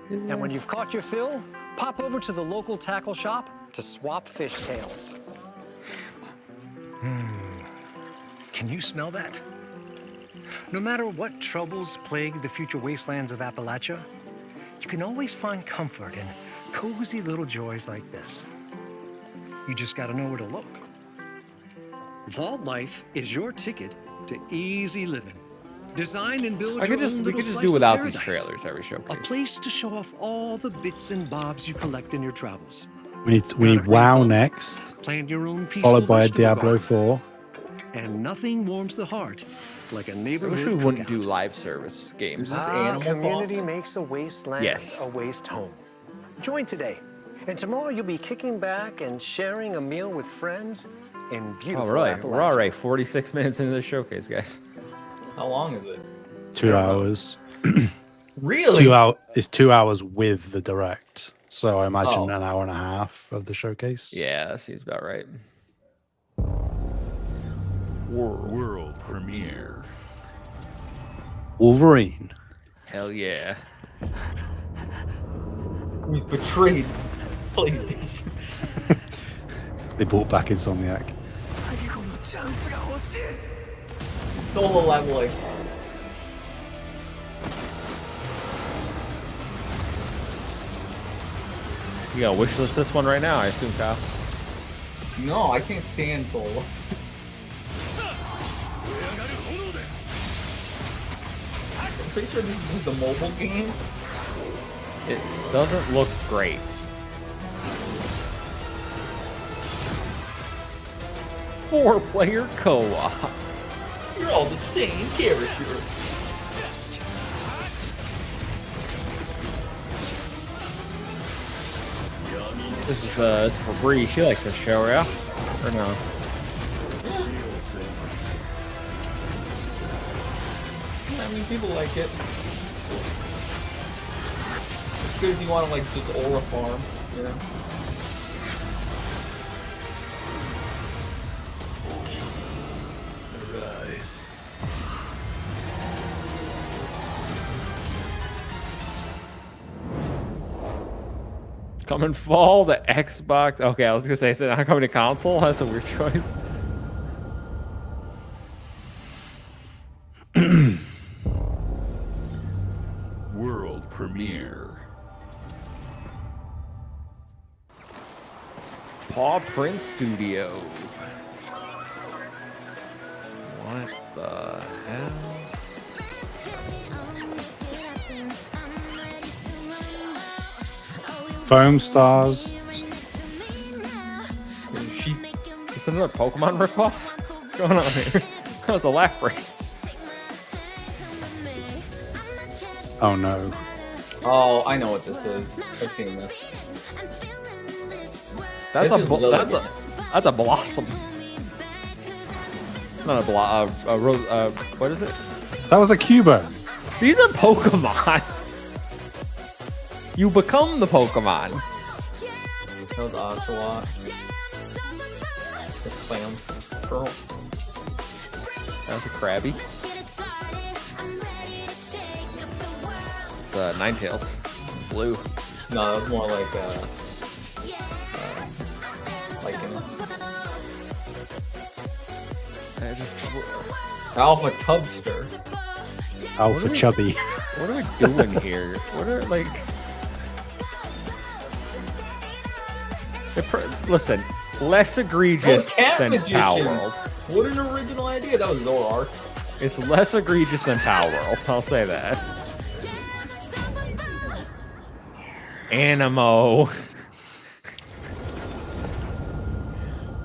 And when you've caught your fill, pop over to the local tackle shop to swap fishtails. Can you smell that? No matter what troubles plague the future wastelands of Appalachia, you can always find comfort in cozy little joys like this. You just gotta know where to look. Vault Life is your ticket to easy living. Design and build We could just do without these trailers every A showcase. place to show off all the bits and bobs you collect in your travels. We need WoW next, Plant your own followed by a peaceful Diablo vegetable 4. garden. And nothing warms the heart like a I neighborhood. wish we wouldn't do live service games. Community makes a wasteland Yes. a waste home. Join today, and tomorrow you'll be kicking back and sharing a meal with friends in beautiful Oh, really? Appalachia. We're already 46 minutes into the showcase, guys. How long is it? 2 hours. Really? 2 hour. It's 2 hours with the direct. So I imagine Oh. an hour and a half of the showcase. Yeah, that seems about right. World premiere. Wolverine. Hell yeah. We've betrayed PlayStation. They brought back Insomniac. Solo leveling. You gotta wishlist this one right now, I assume, Kyle. No, I can't stand solo. I'm pretty sure this is the mobile game. It doesn't look great. Four-player co-op. You're all the same character. This is for Bree. She likes this show, yeah? Or no? I mean, people like it. It's good if you want to like just aura farm, you know. Coming fall, the Xbox. Okay, I was gonna say, is it not coming to console? That's a weird choice. World premiere. Paw Print Studio. What the hell? Foam Stars. Is this another Pokemon ripoff? What's going on here? That was a Lapras. Oh no. Oh, I know what this is. I've seen this. That's This a is bl- Lilligant. that's a Blossom. Not a rose. What is it? That was a Cubo. These are Pokemon. You become the Pokemon. That was Oshawott. The clam. Pearl. That's a Krabby. It's Ninetales. Blue. No, that was more like Alpha Tubster. Alpha What are we- Chubby. What are we doing here? What are like? Listen, less egregious Cat than Magician. Power World. What an original idea. That was Zoroark. It's less egregious than Power World. I'll say that. Animo.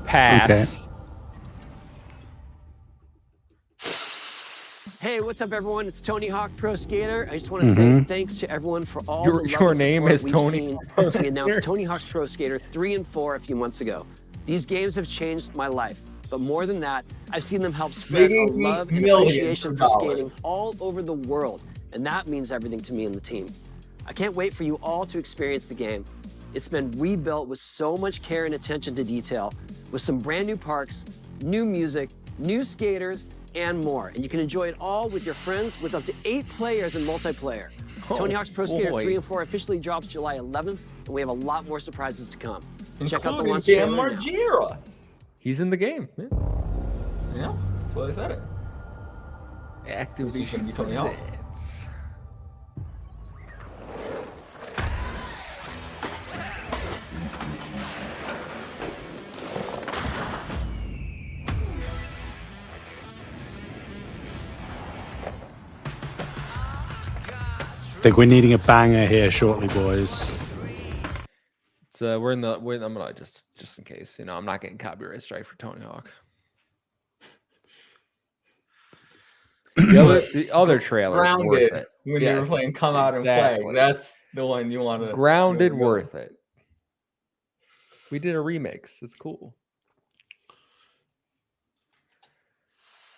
Pass. Hey, what's up, everyone? It's Tony Hawk Pro Skater. I just want to say thanks to everyone for all Your- the love your and name support is we've Tony seen Pro since we announced Skater. Tony Hawk's Pro Skater 3 and 4 a few months ago. These games have changed my life, but more than that, I've seen them help spread a Making love and millions appreciation of for dollars. skating all over the world, and that means everything to me and the team. I can't wait for you all to experience the game. It's been rebuilt with so much care and attention to detail, with some brand new parks, new music, new skaters, and more. And you can enjoy it all with your friends with up to 8 players in multiplayer. Oh, Tony Hawk's Pro Skater boy. 3 and 4 officially drops July 11th, and we have a lot more surprises to come. Check out the Including launch Dan trailer now. Margera. He's in the game. Yeah. Yeah, that's what I said it. Activision Be Tony Hawk. presents. Think we're needing a banger here shortly, boys. It's I'm gonna just in case, you know, I'm not getting copyright strike for Tony Hawk. The other trailer is worth Grounded it. when you were Yes, playing Come Out and exactly. Play. That's the one you want to. Grounded, worth it. We did a remix. It's cool.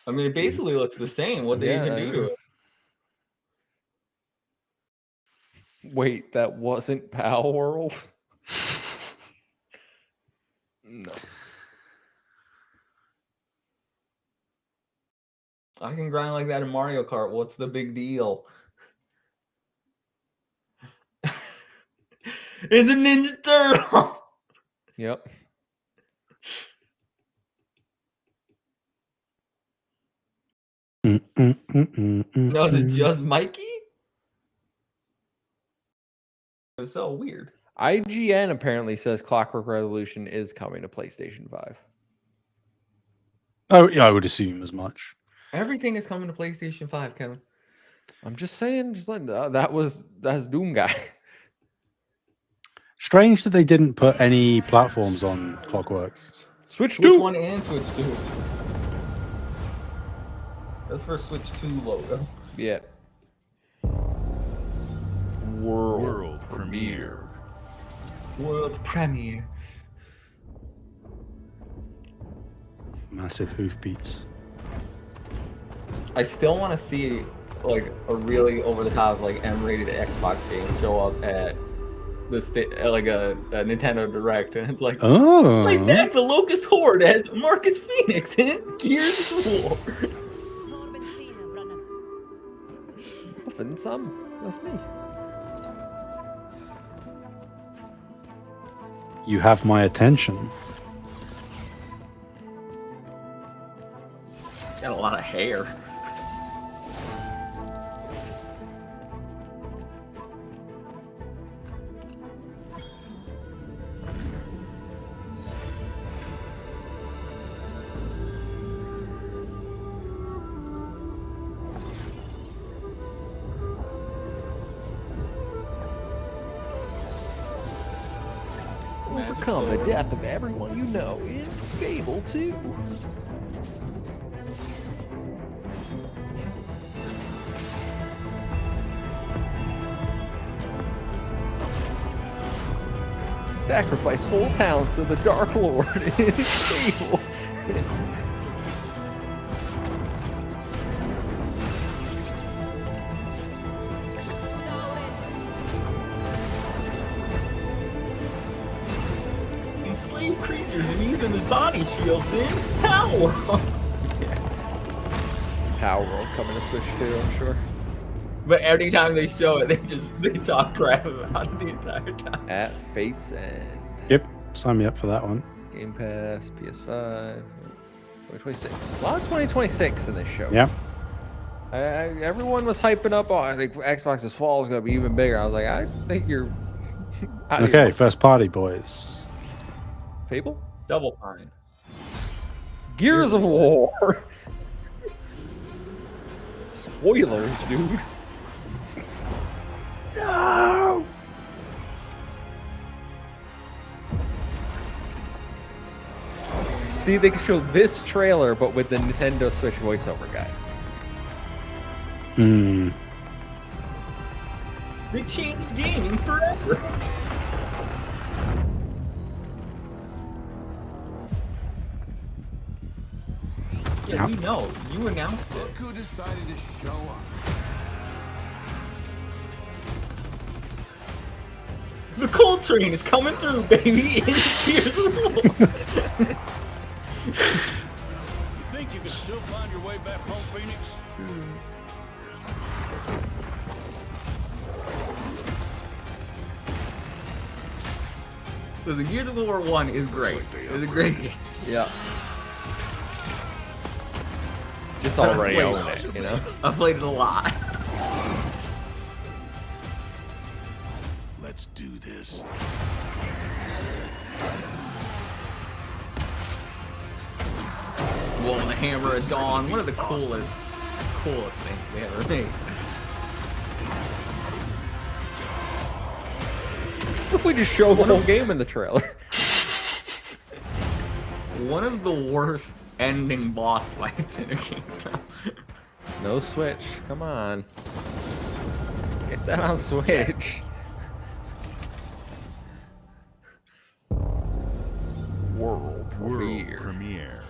I mean, it basically looks the same. What they even do to it? Wait, that wasn't Pal World? No. I can grind like that in Mario Kart. What's the big deal? It's a Ninja Turtle. Yep. No, is it just Mikey? It's so weird. IGN apparently says Clockwork Revolution is coming to PlayStation 5. Oh, yeah, I would assume as much. Everything is coming to PlayStation 5, Kevin. I'm just saying, that's Doom Guy. Strange that they didn't put any platforms on Clockwork. Switch Switch 1 and Switch 2. That's for Switch 2 logo. Yeah. World premiere. World premiere. Massive hoofbeats. I still want to see like a really over the top like M-rated Xbox game show up at the like a Nintendo Direct, and it's like, oh, like that the Locust Horde as Marcus Phoenix in Gears of War. Nothing, some. That's me. You have my attention. Got a lot of hair. Overcome the death of everyone you know in Fable 2. Sacrifice whole towns to the Dark Lord in Fable. Enslaved creatures and even the body shields in Power. Power World coming to Switch 2, I'm sure. But every time they show it, they talk crap about it the entire time. At Fate's End. Yep, sign me up for that one. Game Pass, PS5, 2026. A lot of 2026 in this show. Yeah. Everyone was hyping up. Oh, I think Xbox's fall is going to be even bigger. I was like, I think you're. Okay, first party, boys. Fable? Double Fine. Gears of War. Spoilers, dude. No! See, they could show this trailer, but with the Nintendo Switch voiceover guy. Hmm. They changed gaming forever. Yeah, we know. You announced it. Look who decided to show up. The coal train is coming through, baby. In Gears of War. You think you can still find your way back home, Phoenix? Listen, Gears of War 1 is great. It's a great game. Yeah. Just already own it, you know? I played it a lot. Let's do this. Whoa, the Hammer of Dawn. One of the coolest things they ever made. What if we just show the whole game in the trailer? One of the worst ending boss fights in a game. No Switch. Come on. Get that on Switch. World premiere.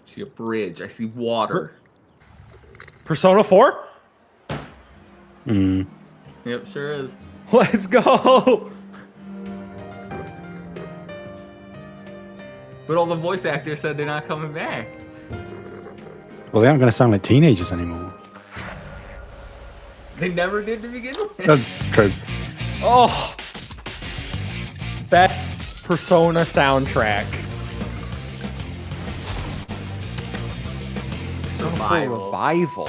I see a bridge. I see water. Persona 4? Yep, sure is. Let's go! But all the voice actors said they're not coming back. Well, they aren't going to sound like teenagers anymore. They never did to begin with. That's true. Oh! Best Persona soundtrack. Revival.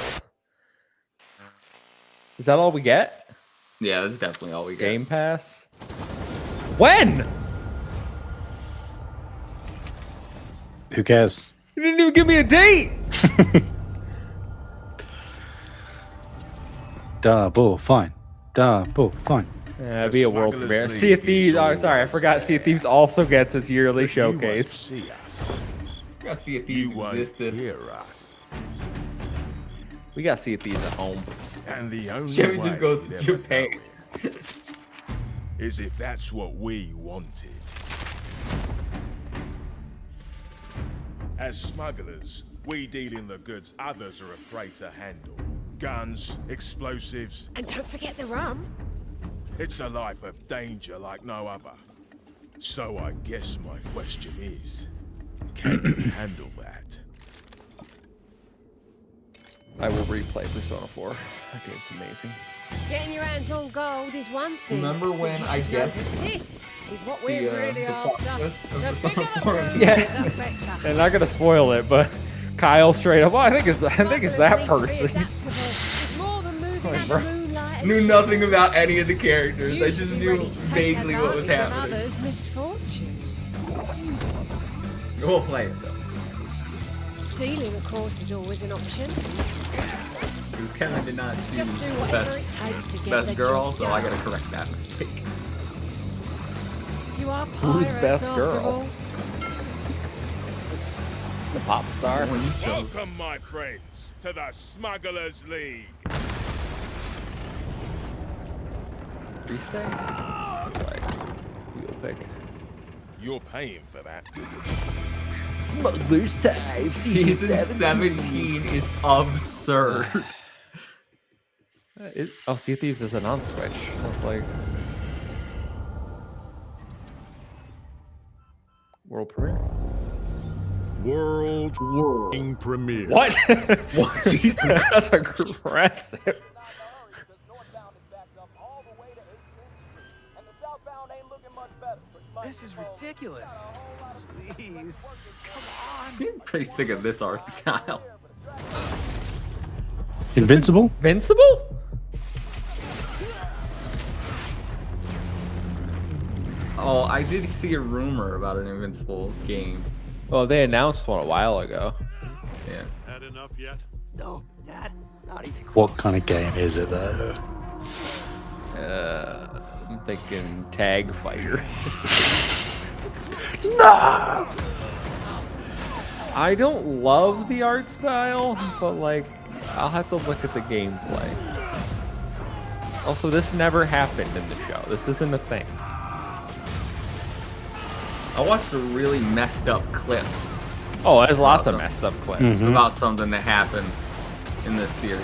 Is that all we get? Yeah, that's definitely all we get. Game Pass? When? Who cares? You didn't even give me a date! Double fine. Double fine. Yeah, it'd be a world premiere. Sea of Thieves. Oh, sorry, I forgot. Sea of Thieves also gets its yearly showcase. You gotta see if these existed. We got Sea of Thieves at home. And the only Chevy way just goes to they'll Japan. know is if that's what we wanted. As smugglers, we deal in the goods others are afraid to handle. Guns, explosives. And don't forget the rum. It's a life of danger like no other. So I guess my question is, can you handle that? I will replay Persona 4. That game's amazing. Getting your hands on gold is one thing. Remember when I guessed this is what we're really the after. plot twist of The Persona bigger the 4? room, Yeah. the better. And not gonna spoil it, but Kyle straight up, well, I think it's that person. It's more than moving Like, under bro. moonlight and Knew nothing about any of the characters. I You just should be knew ready to take vaguely what was advantage of happening. others' misfortune. We'll play it though. Stealing, of course, is always an option. Because Kevin did not choose Just do the whatever it takes to get the best girl, job so I done. gotta correct that mistake. You are Who's pirates, best after girl? all. The pop star. Welcome, my friends, to the Smugglers League. Reset? Right. Wheel pick. You're paying for that. Smuggler's Time. Season 17 is absurd. Sea of Thieves isn't on Switch. That's like world premiere. World premiere. What? What? Jesus. That's aggressive. This is ridiculous. Please, come on. I'm pretty sick of this art style. Invincible? Invincible? Oh, I did see a rumor about an Invincible game. Oh, they announced one a while ago. Yeah. Had enough yet? No, Dad, not even What kind of game is it though? I'm thinking Tag Fighter. No! I don't love the art style, but like, I'll have to look at the gameplay. Also, this never happened in the show. This isn't a thing. I watched a really messed up clip. Oh, there's lots of Awesome. messed up clips. Mhm. About something that happens in this series.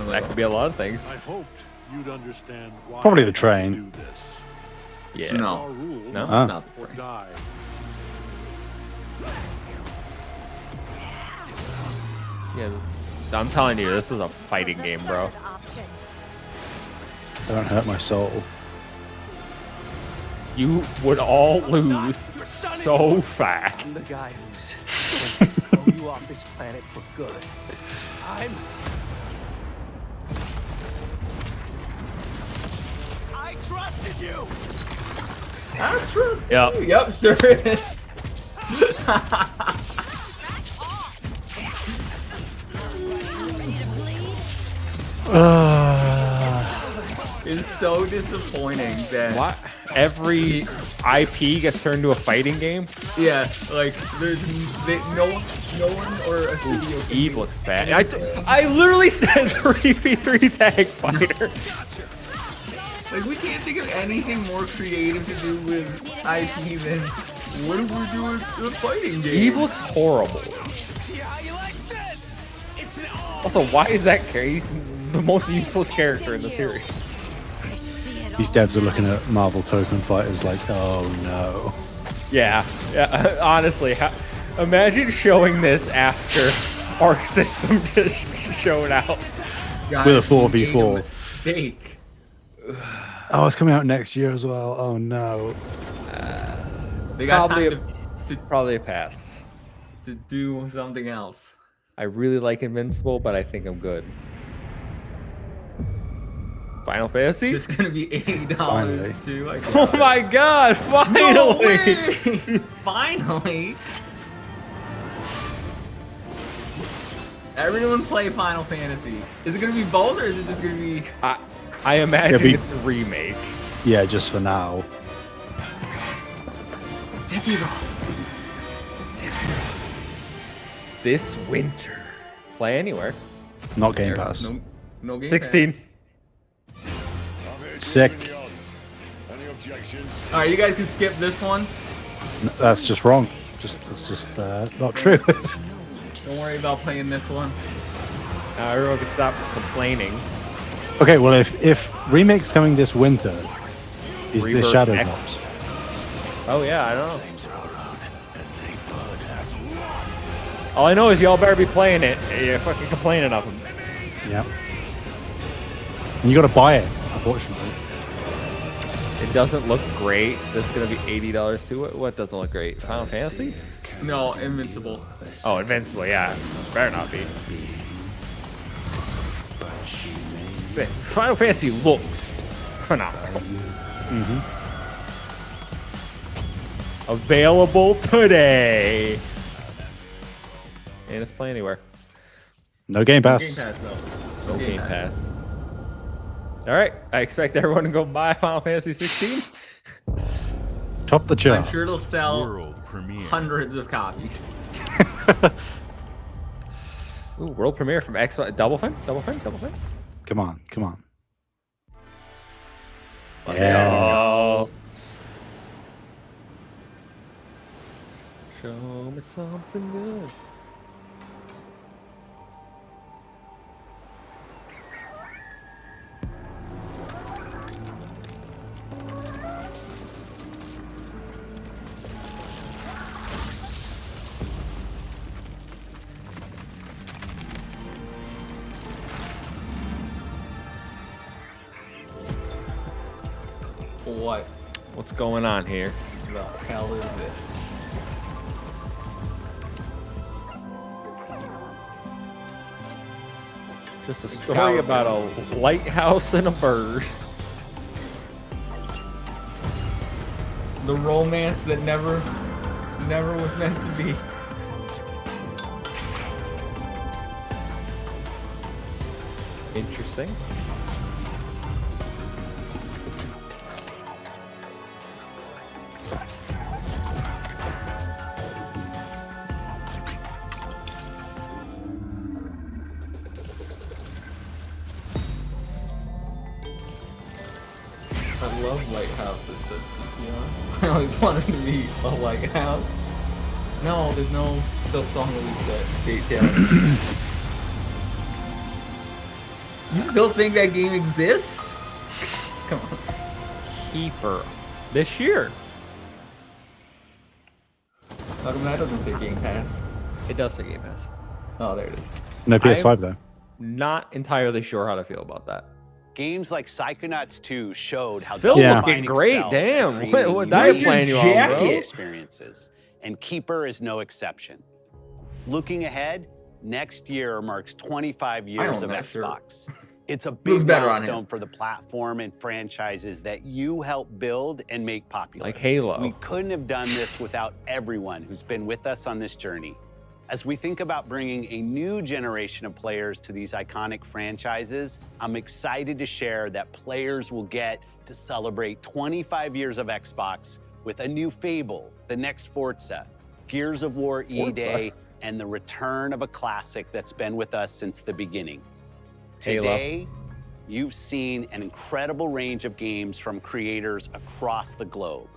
That could be a lot of things. I hoped you'd understand why Probably the I had to train. do this. Yeah. No. Our rule, No? Ah. It's not the or point. die. Yeah. I'm telling you, this is a fighting game, bro. Don't hurt my soul. You would all lose so fast. I'm the guy who's going to throw you off this planet for good. I trusted you. I trust Yep. you. Yep, sure is. It's so disappointing that What? Every IP gets turned into a fighting game? yeah, like there's no one or a studio. can Eve do looks bad. anything. I literally said 3v3 tag fighter. Like we can't think of anything more creative to do with IP than what if we're doing a fighting game? Eve looks horrible. Also, why is that character? He's the most useless character in the series. These devs are looking at Marvel Token Fighters like, oh no. Yeah, honestly, imagine showing this after Arc System just showed out. With a 4v4. Mistake. Oh, it's coming out next year as well. Oh no. They got Probably time probably a pass. to do something else. I really like Invincible, but I think I'm good. Final Fantasy? It's gonna be $80 Finally. too. I Oh my god, finally! No way! Finally! Everyone play Final Fantasy. Is it gonna be both, or is it just gonna be? I imagine It'll be- it's a remake. Yeah, just for now. This winter. Play anywhere. Not Game Pass. No game. 16. Sick. All right, you guys can skip this one. That's just wrong. That's just not true. Don't worry about playing this one. Now everyone can stop complaining. Okay, well if remake's coming this winter, is Rebirth this Shadow X. Drops? Oh yeah, I don't know. All I know is y'all better be playing it. You're fucking complaining of them. Yeah. And you gotta buy it, unfortunately. It doesn't look great. This is gonna be $80 too. What doesn't look great? Final Fantasy? No, Invincible. Oh, Invincible. Yeah, better not be. Final Fantasy looks phenomenal. Available today. And it's Play Anywhere. No Game Pass. Game Pass though. No Game Pass. All right, I expect everyone to go buy Final Fantasy 16. Top the I'm chart. sure it'll sell hundreds of copies. Ooh, world premiere from Xbox. Double Fine? Double Fine? Double Fine? Come on, come on. Let's Yeah. go. Show me something good. What What's going on here? the hell is this? Just a story about a lighthouse and a bird. The romance that never was meant to be. Interesting. I love lighthouses, says TPR. I always wanted to be a lighthouse. No, there's no Silk Song release date yet. You still think that game exists? Come on. Keeper. This year. How come that doesn't say Game Pass? It does say Game Pass. Oh, there it is. No PS5 though. Not entirely sure how to feel about that. Games like Psychonauts 2 showed how Phil Double looking Fine great. excels at Damn. creating What diet unique plan you on, bro? experiences, and Keeper is no exception. Looking ahead, next year marks 25 years of Xbox. It's a big milestone for the platform and franchises that you helped build and make popular. Like Halo. We couldn't have done this without everyone who's been with us on this journey. As we think about bringing a new generation of players to these iconic franchises, I'm excited to share that players will get to celebrate 25 years of Xbox with a new Fable, the next Forza, Gears of War E-Day, and the return of a classic that's been with us since the beginning. Today, you've seen an incredible range of games from creators across the globe.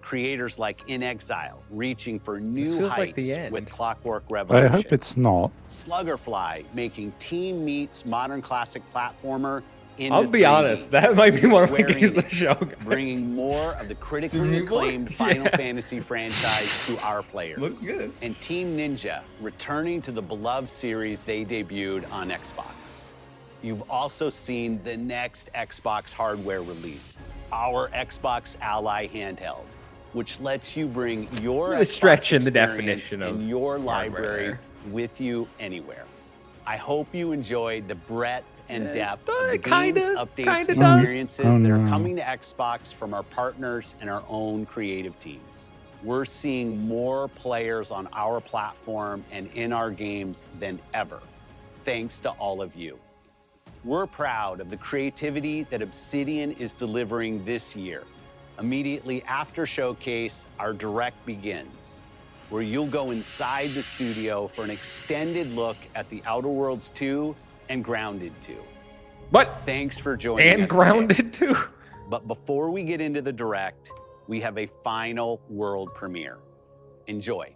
Creators like inXile, reaching for new heights with Clockwork Revolution. I hope it's not. Sluggerfly, making Team Meat's modern classic platformer into I'll be 3D. honest, that might be one of my Square games of the Enix, show, guys. bringing more of the critically acclaimed Final Fantasy franchise to our players. Looks good. And Team Ninja, returning to the beloved series they debuted on Xbox. You've also seen the next Xbox hardware release, our Xbox Ally handheld, which lets you bring your Really Xbox stretching the experience definition of in your hardware library there. with you anywhere. I hope you enjoyed the breadth and depth of the kinda- games, updates, kinda and does. experiences Oh, that are no. coming to Xbox from our partners and our own creative teams. We're seeing more players on our platform and in our games than ever, thanks to all of you. We're proud of the creativity that Obsidian is delivering this year. Immediately after Showcase, our Direct begins, where you'll go inside the studio for an extended look at the Outer Worlds 2 and Grounded 2. What? Thanks for joining And us Grounded today. 2. But before we get into the Direct, we have a final world premiere. Enjoy.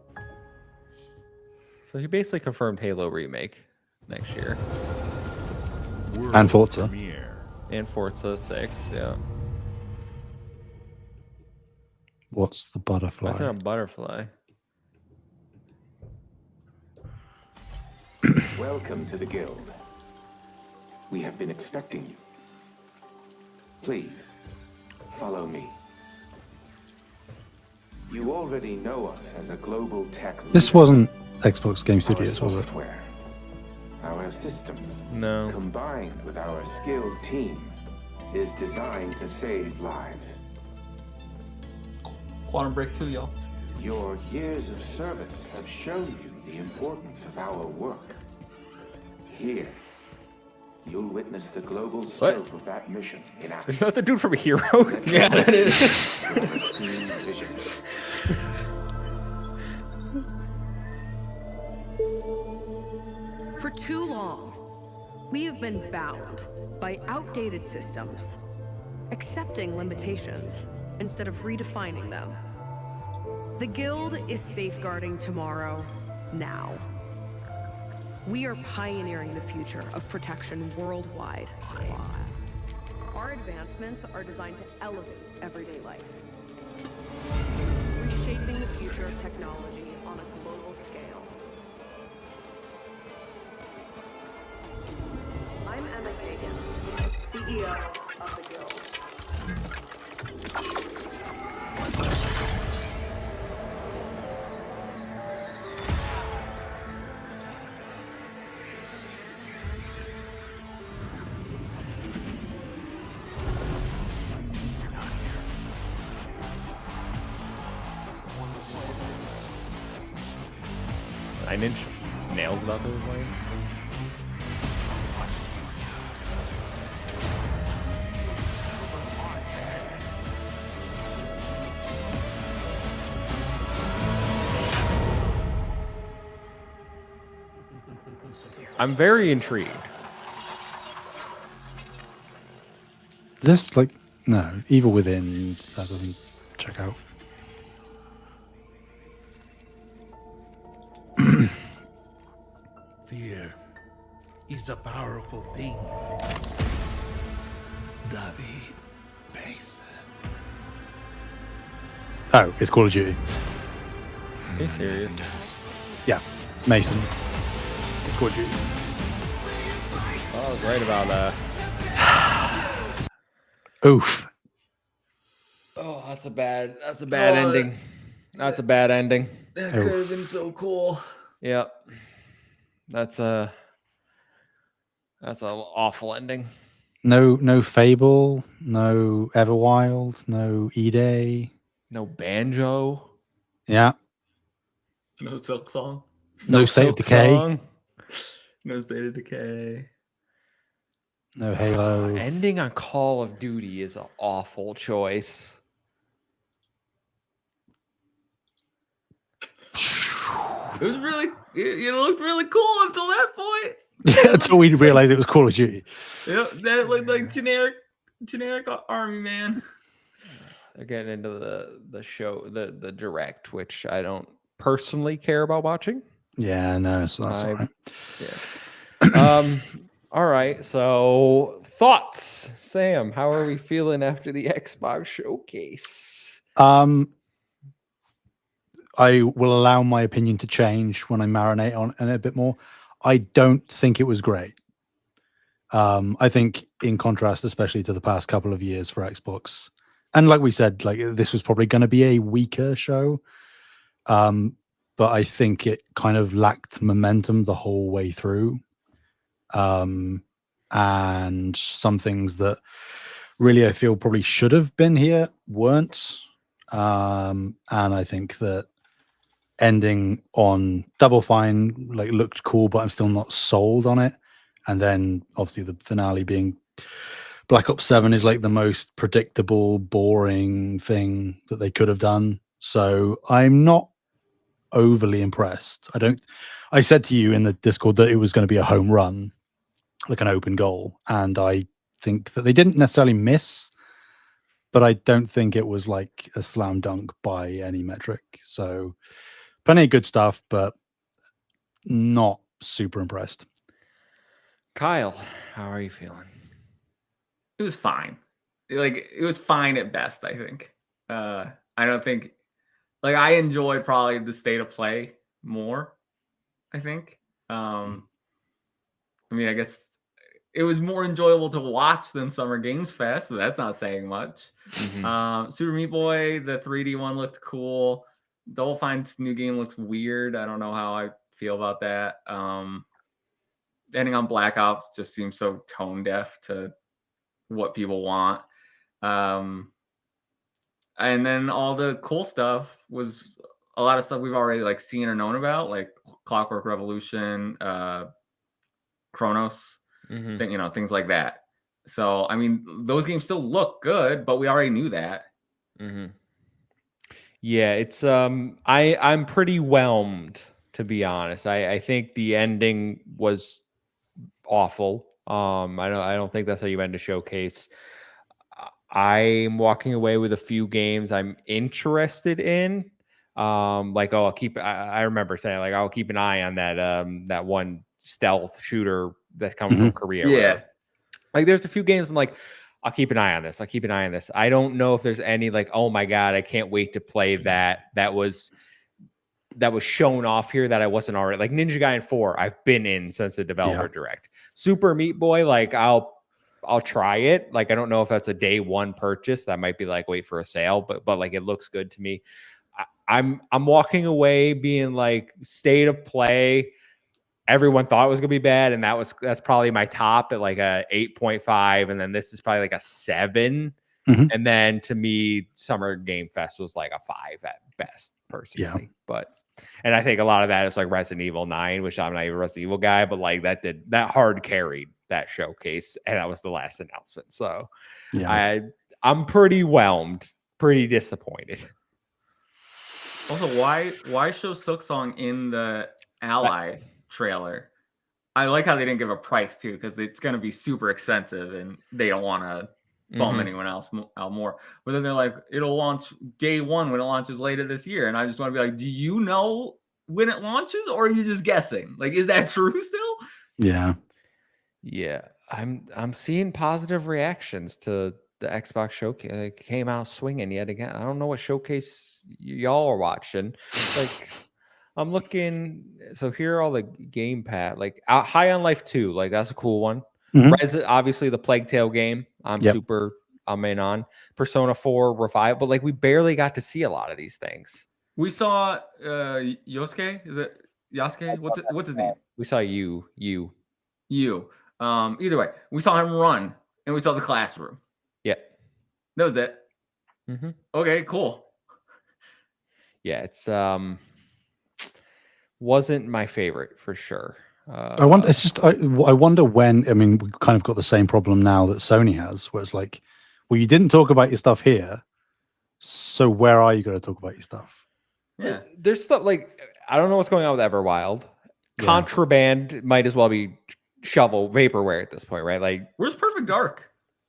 So he basically confirmed Halo remake next year. And Forza. And Forza 6, yeah. What's the butterfly? What's a butterfly? Welcome to the Guild. We have been expecting you. Please, follow me. You already know us as a global tech leader. This wasn't Xbox Game Our Studios, was it? software, our systems, No. combined with our skilled team, is designed to save lives. Quantum Break 2, y'all. Your years of service have shown you the importance of our work. Here, you'll witness the global scope of that mission in action. Is that the dude from Heroes? Yeah, that is. Your esteemed vision. For too long, we have been bound by outdated systems, accepting limitations instead of redefining them. The Guild is safeguarding tomorrow, now. We are pioneering the future of protection worldwide. Our advancements are designed to elevate everyday life, reshaping the future of technology on a global scale. I'm Emma Kagan, CEO of the Guild. Nine-inch nails about those lines. I'm very intrigued. This like no Evil Within. That doesn't check out. Fear is a powerful thing. David Mason. Oh, it's Call of Duty. Are you serious? Yeah, Mason. Call of Duty. Oh, I was right about that. Oof. Oh, that's a bad ending. That's a bad ending. That could have been so cool. Yep. That's an awful ending. No Fable, no Everwild, no E-Day. No Banjo. Yeah. No Silk Song. No State of Silk Decay. Song. No State of Decay. No Halo. Ending on Call of Duty is an awful choice. It was really, it looked really cool until that point. Until we realized it was Call of Duty. Yep, that looked like generic army man. They're getting into the show, the direct, which I don't personally care about watching. Yeah, no, so that's all right. Yeah. All right. So thoughts, Sam? How are we feeling after the Xbox showcase? I will allow my opinion to change when I marinate on it a bit more. I don't think it was great. I think in contrast, especially to the past couple of years for Xbox, and like we said, like this was probably going to be a weaker show. But I think it kind of lacked momentum the whole way through. And some things that really I feel probably should have been here weren't. And I think that ending on Double Fine like looked cool, but I'm still not sold on it. And then obviously the finale being Black Ops 7 is like the most predictable, boring thing that they could have done. So I'm not overly impressed. I said to you in the Discord that it was going to be a home run, like an open goal. And I think that they didn't necessarily miss, but I don't think it was like a slam dunk by any metric. So plenty of good stuff, but not super impressed. Kyle, how are you feeling? It was fine. Like it was fine at best, I think. I don't think I enjoyed probably the state of play more, I think. I mean, I guess it was more enjoyable to watch than Summer Games Fest, but that's not saying much. Mm-hmm. Super Meat Boy, the 3D one looked cool. Double Fine's new game looks weird. I don't know how I feel about that. Ending on Black Ops just seems so tone deaf to what people want. And then all the cool stuff was a lot of stuff we've already like seen or known about, like Clockwork Revolution, Chronos, things like that. So I mean, those games still look good, but we already knew that. Mm-hmm. Yeah, it's I'm pretty whelmed, to be honest. I think the ending was awful. I don't think that's how you end a showcase. I'm walking away with a few games I'm interested in. I remember saying like I'll keep an eye on that one stealth shooter that's coming from Korea. Yeah. Like there's a few games I'm like, I'll keep an eye on this. I don't know if there's any like, oh my God, I can't wait to play that was shown off here that I wasn't already. Like Ninja Gaiden 4, I've been in since the developer direct. Super Meat Boy, like I'll try it. Like I don't know if that's a day one purchase. That might be like wait for a sale, but like it looks good to me. I'm walking away being like state of play. Everyone thought it was gonna be bad, and that's probably my top at like a 8.5, and then this is probably like a 7. Mhm. And then to me, Summer Game Fest was like a 5 at best, personally. And I think a lot of that is like Resident Evil 9, which I'm not even a Resident Evil guy, but like that hard carried that showcase, and that was the last announcement. So I'm pretty whelmed, pretty disappointed. Also, why show Silksong in the Ally trailer? I like how they didn't give a price too, because it's going to be super expensive, and they don't want to bum anyone else out more. But then they're like, it'll launch day one when it launches later this year, and I just want to be like, do you know when it launches, or are you just guessing? Like, is that true still? Yeah, I'm seeing positive reactions to the Xbox showcase. It came out swinging yet again. I don't know what showcase y'all are watching. Like, I'm looking. So here are all the gamepad. Like High on Life 2. Like that's a cool one. Obviously the Plague Tale game. I'm in on Persona 4 Revive, but like we barely got to see a lot of these things. We saw Yosuke. Is it Yasuke? What's his name? We saw you. Either way, we saw him run, and we saw the classroom. Yeah, that was it. Okay, cool. Yeah, it's wasn't my favorite for sure. I wonder. It's just I wonder when. I mean, we kind of got the same problem now that Sony has, where it's like, well, you didn't talk about your stuff here, so where are you going to talk about your stuff? Yeah, there's stuff like I don't know what's going on with Everwild. Contraband might as well be shovel vaporware at this point, right? Like, where's Perfect Dark?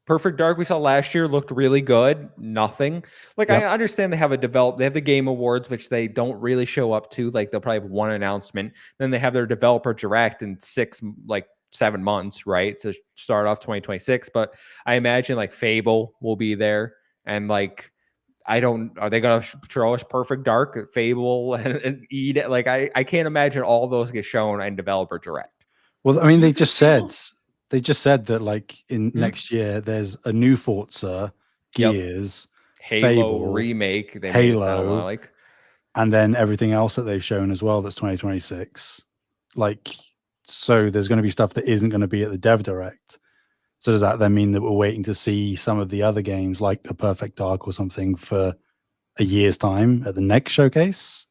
Perfect Dark we saw last year looked really good. Nothing. Like I understand they have they have the Game Awards, which they don't really show up to. Like they'll probably have one announcement. Then they have their developer direct in 7 months, right? To start off 2026. But I imagine like Fable will be there. And like are they gonna show us Perfect Dark, Fable, and eat it? Like I can't imagine all those get shown in developer direct. Well, I mean, they just said that like in next year there's a new Forza, Gears, Halo Fable, remake, they Halo, like, and then everything else that they've shown as well. That's 2026. Like, so there's going to be stuff that isn't going to be at the Dev Direct. So does that then mean that we're waiting to see some of the other games like a Perfect Dark or something for a year's time at the next showcase?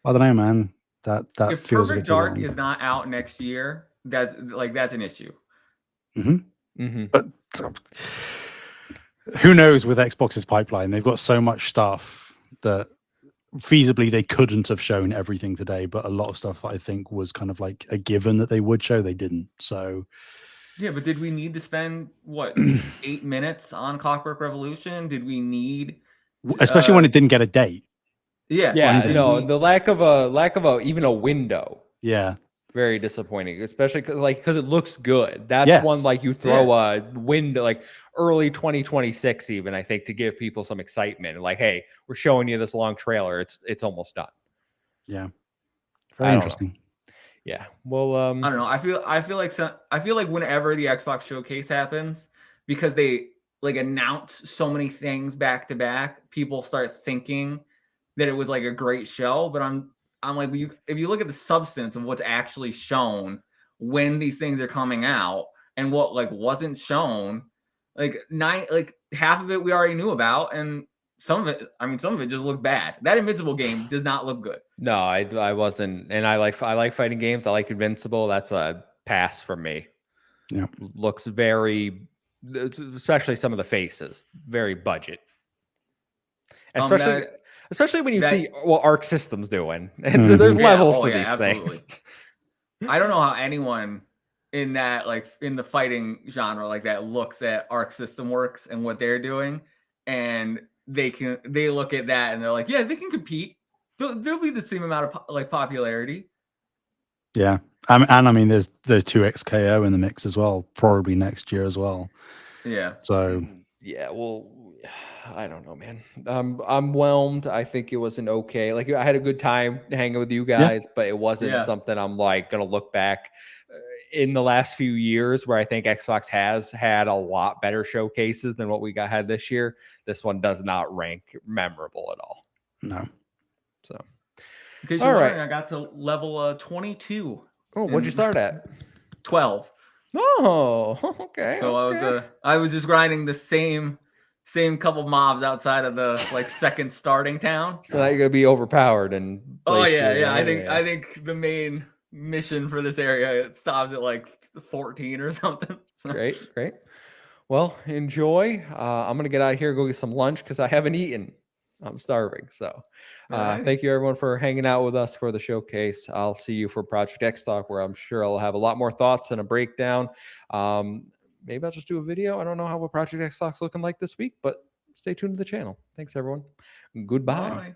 I don't know, man. That if feels Perfect Dark is not out next year, that's an issue. But who knows with Xbox's pipeline? They've got so much stuff that feasibly they couldn't have shown everything today, but a lot of stuff that I think was kind of like a given that they would show, they didn't. So yeah, but did we need to spend 8 minutes on Clockwork Revolution? Did we need especially when it didn't get a date? Yeah. The lack of even a window. Yeah. Very disappointing, especially because it looks good. That's one like you throw a window like early 2026, even I think, to give people some excitement. Like, hey, we're showing you this long trailer. It's almost done. Yeah, very interesting. Yeah, well, I don't know. I feel like whenever the Xbox showcase happens, because they like announce so many things back to back, people start thinking that it was like a great show. But I'm like, if you look at the substance of what's actually shown when these things are coming out and what like wasn't shown, like half of it we already knew about, and some of it just looked bad. That Invincible game does not look good. No, I wasn't, and I like fighting games. I like Invincible. That's a pass from me. Yeah, looks very, especially some of the faces, very budget. Especially when you see what Arc System's doing. And so there's levels to these things. I don't know how anyone in that, like in the fighting genre like that, looks at Arc System Works and what they're doing, and they look at that and they're like, yeah, they can compete. There'll be the same amount of like popularity. Yeah. And I mean, there's 2XKO in the mix as well, probably next year as well. Yeah. So yeah, well, I don't know, man. I'm whelmed. I think it was an okay. Like I had a good time hanging with you guys, but it wasn't something I'm like gonna look back in the last few years where I think Xbox has had a lot better showcases than what we had this year. This one does not rank memorable at all. No. So, all right, I got to level 22. Oh, what'd you start at? 12. Oh, okay. So I was just grinding the same couple mobs outside of the like second starting town. So now you're gonna be overpowered and I think the main mission for this area, it stops at like 14 or something. So. Great. Well, enjoy. I'm gonna get out of here, go get some lunch because I haven't eaten. I'm starving. So thank you everyone for hanging out with us for the showcase. I'll see you for Project X Talk, where I'm sure I'll have a lot more thoughts and a breakdown. Maybe I'll just do a video. I don't know how what Project X Talk's looking like this week, but stay tuned to the channel. Thanks everyone. Goodbye. Bye.